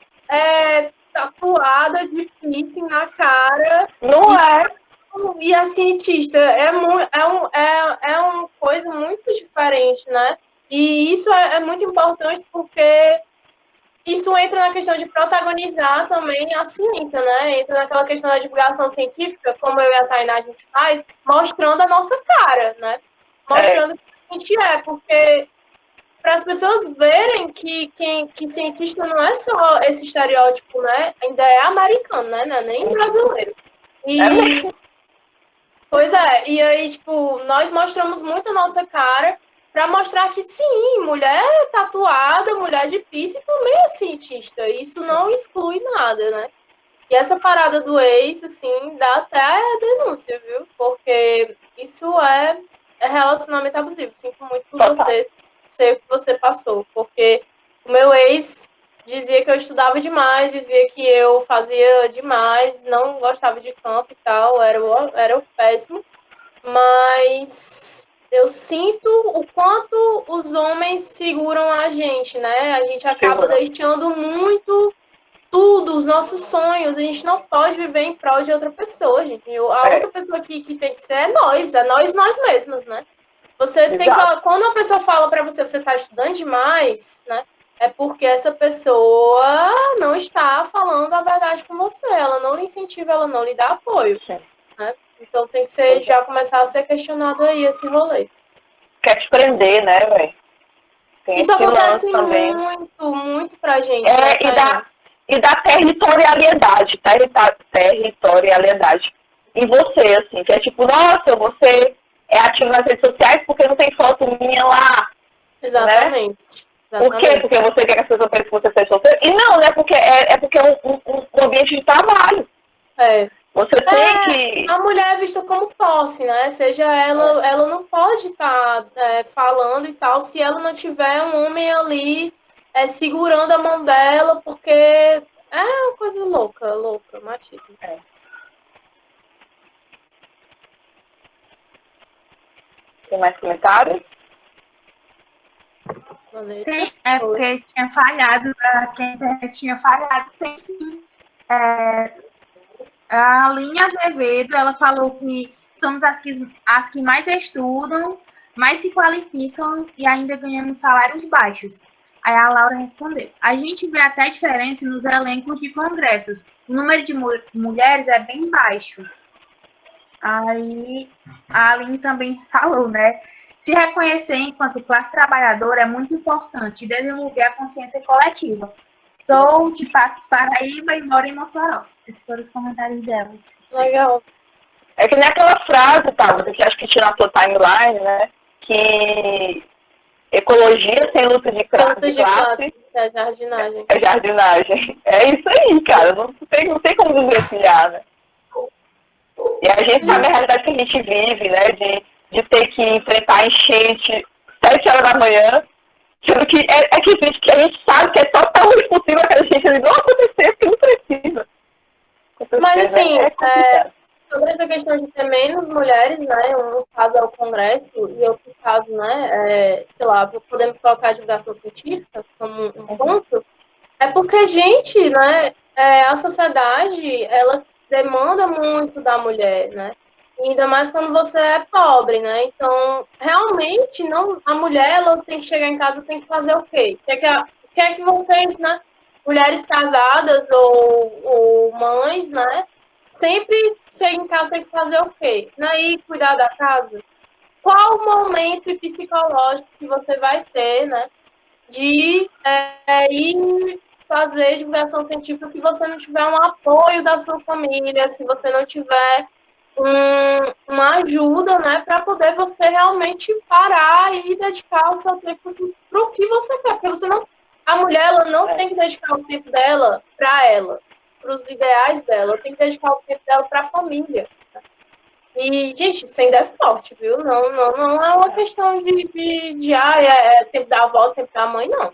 tatuada de piercing na cara? Não é? E a cientista é uma coisa muito diferente, né? E isso é muito importante porque isso entra na questão de protagonizar também a ciência, né? Entra naquela questão da divulgação científica, como eu e a Tainá a gente faz, mostrando a nossa cara, né? Mostrando o que a gente é, porque para as pessoas verem que cientista não é só esse estereótipo, né? Ainda é americano, né? Não é nem brasileiro. Pois é, e aí, tipo, nós mostramos muito a nossa cara para mostrar que sim, mulher tatuada, mulher de piercing também é cientista. Isso não exclui nada, né? E essa parada do ex, assim, dá até denúncia, viu? Porque isso é relacionamento abusivo. Sinto muito por você ser o que você passou. Porque o meu ex dizia que eu estudava demais, dizia que eu fazia demais, não gostava de campo e tal, era o péssimo. Mas eu sinto o quanto os homens seguram a gente, né? A gente acaba deixando muito tudo, os nossos sonhos. A gente não pode viver em prol de outra pessoa, gente. A outra pessoa que tem que ser é nós mesmos, né? Você tem que, quando a pessoa fala para você, você está estudando demais, né? É porque essa pessoa não está falando a verdade com você. Ela não lhe incentiva, ela não lhe dá apoio, né? Então tem que ser, já começar a ser questionado aí esse rolê. Quer te prender, né, velho? Isso acontece muito pra gente. E da territorialidade, territorialidade em você, assim, que é tipo, nossa, você é ativo nas redes sociais porque não tem foto minha lá. Exatamente. Né? Por quê? Porque você quer que as pessoas pensem que você seja solteiro? E não, né? Porque porque é um ambiente de trabalho. Você tem que... A mulher é vista como posse, né? Seja ela não pode estar falando e tal, se ela não tiver um homem ali segurando a mão dela, porque é uma coisa louca, machismo. Tem mais comentários? Sim, é porque tinha falhado, que a internet tinha falhado. Tem sim. A Aline Azevedo, ela falou que somos as que mais estudam, mais se qualificam e ainda ganhamos salários baixos. Aí a Laura respondeu: a gente vê até diferença nos elencos de congressos. O número de mulheres é bem baixo. Aí a Aline também falou, né? Se reconhecer enquanto classe trabalhadora é muito importante, desenvolver a consciência coletiva. Sou de Patos, Paraíba e moro em Mossoró. Esses foram os comentários dela. Legal. É que nem aquela frase, tá? Que acho que tinha na sua timeline, né? Que ecologia sem luta de classe é jardinagem. É jardinagem. É isso aí, cara. Não tem como desvencilhar, né? E a gente sabe a realidade que a gente vive, né? De ter que enfrentar enchente 7 horas da manhã, sendo que que a gente sabe que é totalmente possível que a gente não acontecer, porque não precisa. Mas assim, sobre essa questão de ter menos mulheres, né? Um caso é o Congresso e outro caso, né? Sei lá, podemos colocar a divulgação científica como um ponto. É porque a gente, né? A sociedade, ela demanda muito da mulher, né? Ainda mais quando você é pobre, né? Então, realmente, a mulher, ela tem que chegar em casa, tem que fazer o quê? O que é que vocês, né? Mulheres casadas ou mães, né? Sempre chegam em casa, tem que fazer o quê? Não ir cuidar da casa? Qual o momento psicológico que você vai ter, né? De ir fazer divulgação científica se você não tiver um apoio da sua família, se você não tiver uma ajuda, né, para poder você realmente parar e dedicar o seu tempo para o que você quer, porque a mulher ela não tem que dedicar o tempo dela para ela, para os ideais dela, ela tem que dedicar o tempo dela para a família. E, gente, isso ainda é forte, viu? Não é uma questão tempo da avó, tempo da mãe, não.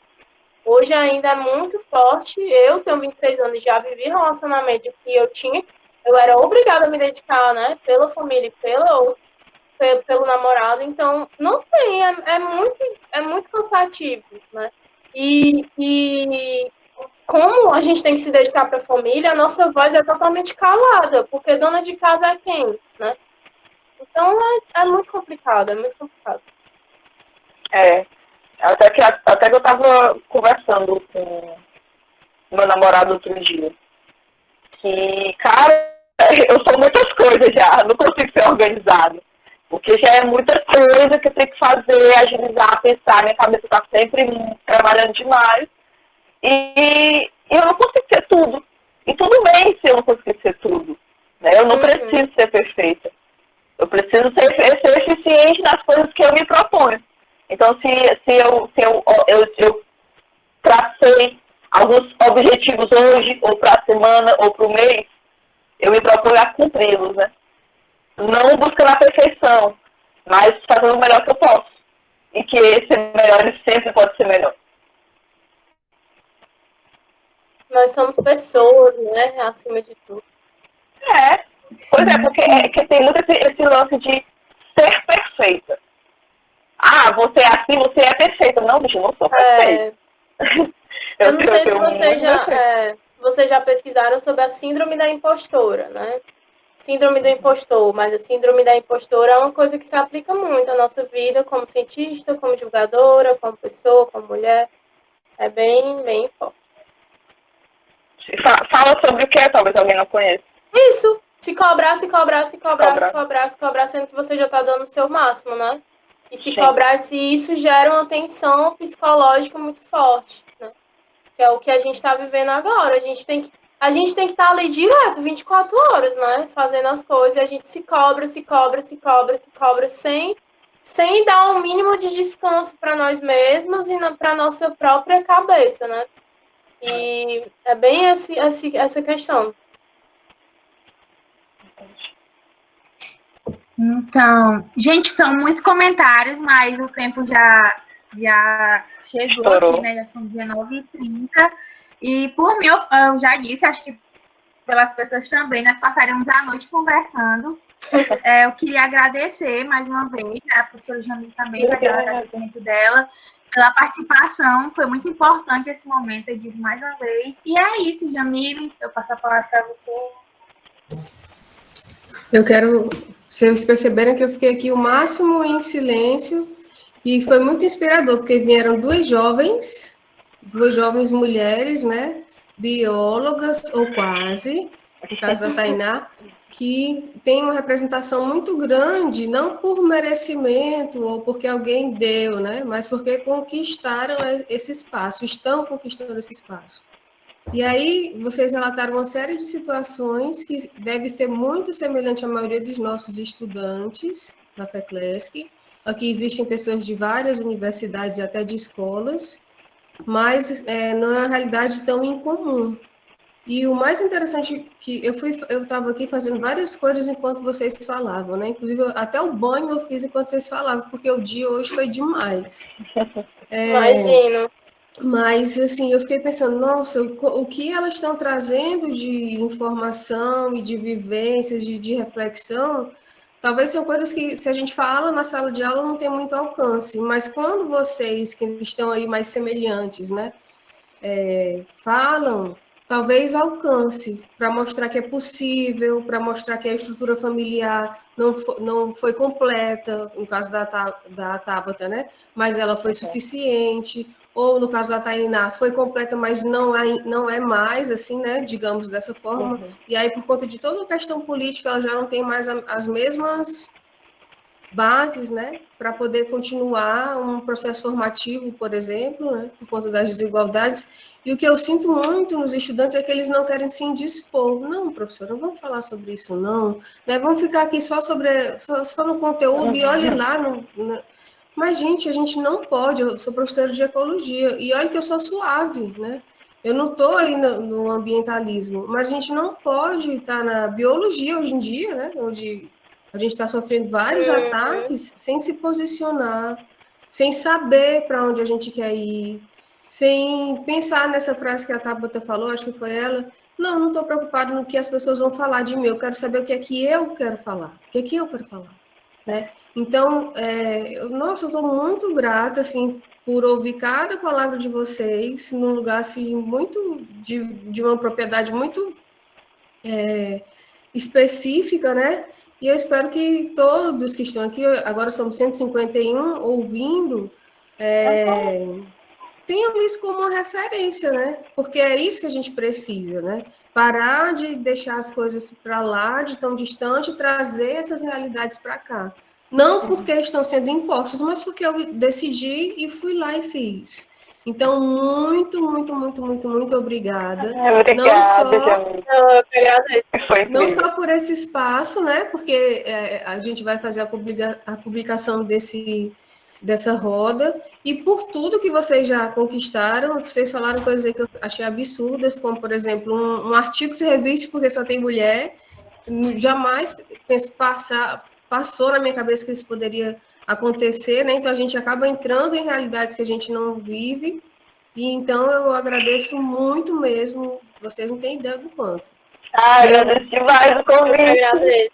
Hoje ainda é muito forte. Eu tenho 26 anos, já vivi relacionamento que eu era obrigada a me dedicar, né? Pela família, pelo namorado. Então, não tem, é muito cansativo, né? E como a gente tem que se dedicar para a família, a nossa voz é totalmente calada, porque dona de casa é quem, né? Então, é muito complicado, é muito complicado. É, até que eu tava conversando com meu namorado outro dia. Que, cara, eu sou muitas coisas já, não consigo ser organizado. Porque já é muita coisa que eu tenho que fazer, agilizar, pensar, minha cabeça tá sempre trabalhando demais. E eu não consigo ser tudo. E tudo bem se eu não conseguir ser tudo. Né? Eu não preciso ser perfeita. Eu preciso ser eficiente nas coisas que eu me proponho. Então, se eu tracei alguns objetivos hoje, ou para a semana, ou para o mês, eu me proponho a cumpri-los, né? Não buscando a perfeição, mas fazendo o melhor que eu posso. E que esse melhor ele sempre pode ser melhor. Nós somos pessoas, né? Acima de tudo. Pois é, porque tem muito esse lance de ser perfeita. Ah, você é assim, você é perfeita. Não, bicho, eu não sou perfeita. Eu não sei se vocês já pesquisaram sobre a síndrome da impostora, né? Síndrome do impostor, mas a síndrome da impostora é uma coisa que se aplica muito à nossa vida como cientista, como divulgadora, como pessoa, como mulher. É bem, bem forte. Fala sobre o que, talvez alguém não conheça. Isso, se cobrar, sendo que você já está dando o seu máximo, né? E se cobrar, se isso gera uma tensão psicológica muito forte, né? Que é o que a gente está vivendo agora. A gente tem que estar ali direto, 24 horas, né? Fazendo as coisas, e a gente se cobra, sem dar um mínimo de descanso para nós mesmos e para nossa própria cabeça, né? E é bem essa questão. Então, gente, são muitos comentários, mas o tempo já chegou aqui, né? Já são 19h30. E por mim, eu já disse, acho que pelas pessoas também, nós passaremos a noite conversando. Eu queria agradecer mais uma vez a professora Jamile também, pelo agradecimento dela, pela participação. Foi muito importante esse momento, eu digo mais uma vez. E é isso, Jamile, eu passo a palavra para você. Eu quero, vocês perceberam que eu fiquei aqui o máximo em silêncio e foi muito inspirador, porque vieram duas jovens mulheres, né, biólogas ou quase, no caso da Tainá, que tem uma representação muito grande, não por merecimento ou porque alguém deu, né, mas porque conquistaram esse espaço, estão conquistando esse espaço. E aí, vocês relataram uma série de situações que deve ser muito semelhante à maioria dos nossos estudantes na FECLESC. Aqui existem pessoas de várias universidades e até de escolas, mas não é uma realidade tão incomum. E o mais interessante que eu estava aqui fazendo várias coisas enquanto vocês falavam, né? Inclusive, até o banho eu fiz enquanto vocês falavam, porque o dia hoje foi demais. Imagino. Mas, assim, eu fiquei pensando, nossa, o que elas estão trazendo de informação e de vivências, de reflexão, talvez são coisas que, se a gente fala na sala de aula, não tem muito alcance, mas quando vocês, que estão aí mais semelhantes, né, falam, talvez alcance, para mostrar que é possível, para mostrar que a estrutura familiar não foi completa, no caso da Tabata, né, mas ela foi suficiente, ou no caso da Tainá, foi completa, mas não é mais, assim, né, digamos dessa forma, e aí por conta de toda a questão política, ela já não tem mais as mesmas bases, né, para poder continuar um processo formativo, por exemplo, né, por conta das desigualdades, e o que eu sinto muito nos estudantes é que eles não querem se indispor. Não, professor, não vamos falar sobre isso, não, né, vamos ficar aqui só no conteúdo e olhe lá Mas, gente, a gente não pode, eu sou professora de ecologia, e olha que eu sou suave, né? Eu não estou aí no ambientalismo, mas a gente não pode estar na biologia hoje em dia, né? Onde A gente está sofrendo vários Uhum. ataques sem se posicionar, sem saber para onde a gente quer ir, sem pensar nessa frase que a Tabata falou, acho que foi ela. Não estou preocupado no que as pessoas vão falar de mim, eu quero saber o que é que eu quero falar, o que é que eu quero falar, né? Então, nossa, eu estou muito grata, assim, por ouvir cada palavra de vocês, num lugar, assim, muito, de uma propriedade muito específica, né? E eu espero que todos que estão aqui, agora somos 151, ouvindo, tenham isso como uma referência, né? Porque é isso que a gente precisa, né? Parar de deixar as coisas para lá, de tão distante, e trazer essas realidades para cá. Não porque estão sendo impostas, mas porque eu decidi e fui lá e fiz. Então, muito, muito, muito, muito, muito obrigada. Obrigada, Jamile. Eu que agradeço. Foi Não incrível. só por esse espaço, né? Porque a gente vai fazer a publicação dessa roda, e por tudo que vocês já conquistaram. Vocês falaram coisas aí que eu achei absurdas, como, por exemplo, um artigo ser revisto porque só tem mulher. Jamais passou na minha cabeça que isso poderia acontecer, né? Então a gente acaba entrando em realidades que a gente não vive. E então eu agradeço muito mesmo. Vocês não têm ideia do quanto. Agradeço demais o Eu que convite. agradeço.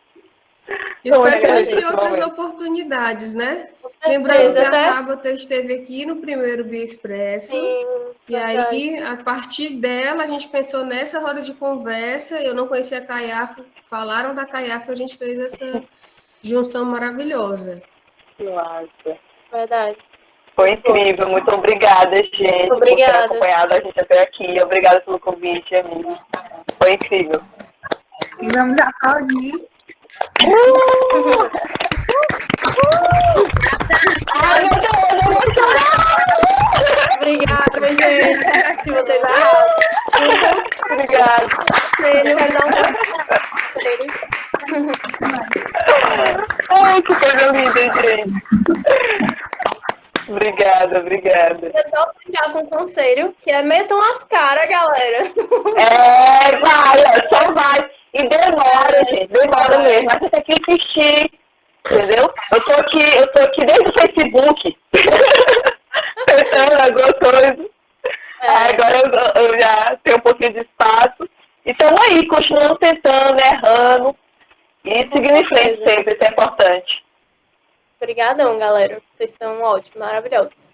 Espero que a gente agradeço, tenha outras realmente. oportunidades, né? Com Lembrando que certeza, a até Tabata esteve aqui no primeiro Bia Expresso, sim, e aí, a partir dela, a gente pensou nessa roda de conversa. Eu não conhecia a Caiafa, falaram da Caiafa, a gente fez essa junção maravilhosa. Que massa. verdade. Foi incrível. Muito obrigada, gente, Obrigada. por ter acompanhado a gente até aqui. Obrigada pelo convite, amigo. Foi incrível. E vamos aplaudir. Ai, meu Deus, eu vou chorar! Obrigada, gente. Se vocês arrasam. Obrigada. Eu quero dar um Ai, que coisa linda, gente. Obrigada, obrigada. Eu só ficar com um conselho, que é metam as caras, galera. Vai, ó, só vai. E demora, gente, demora mesmo. Mas você tem que insistir, entendeu? Eu tô aqui desde o Facebook, tentando alguma coisa. Agora eu já tenho um pouquinho de espaço. E estamos aí, continuando tentando, errando. E seguindo em frente sempre, isso é importante. Obrigadão, galera. Vocês são ótimos, maravilhosos.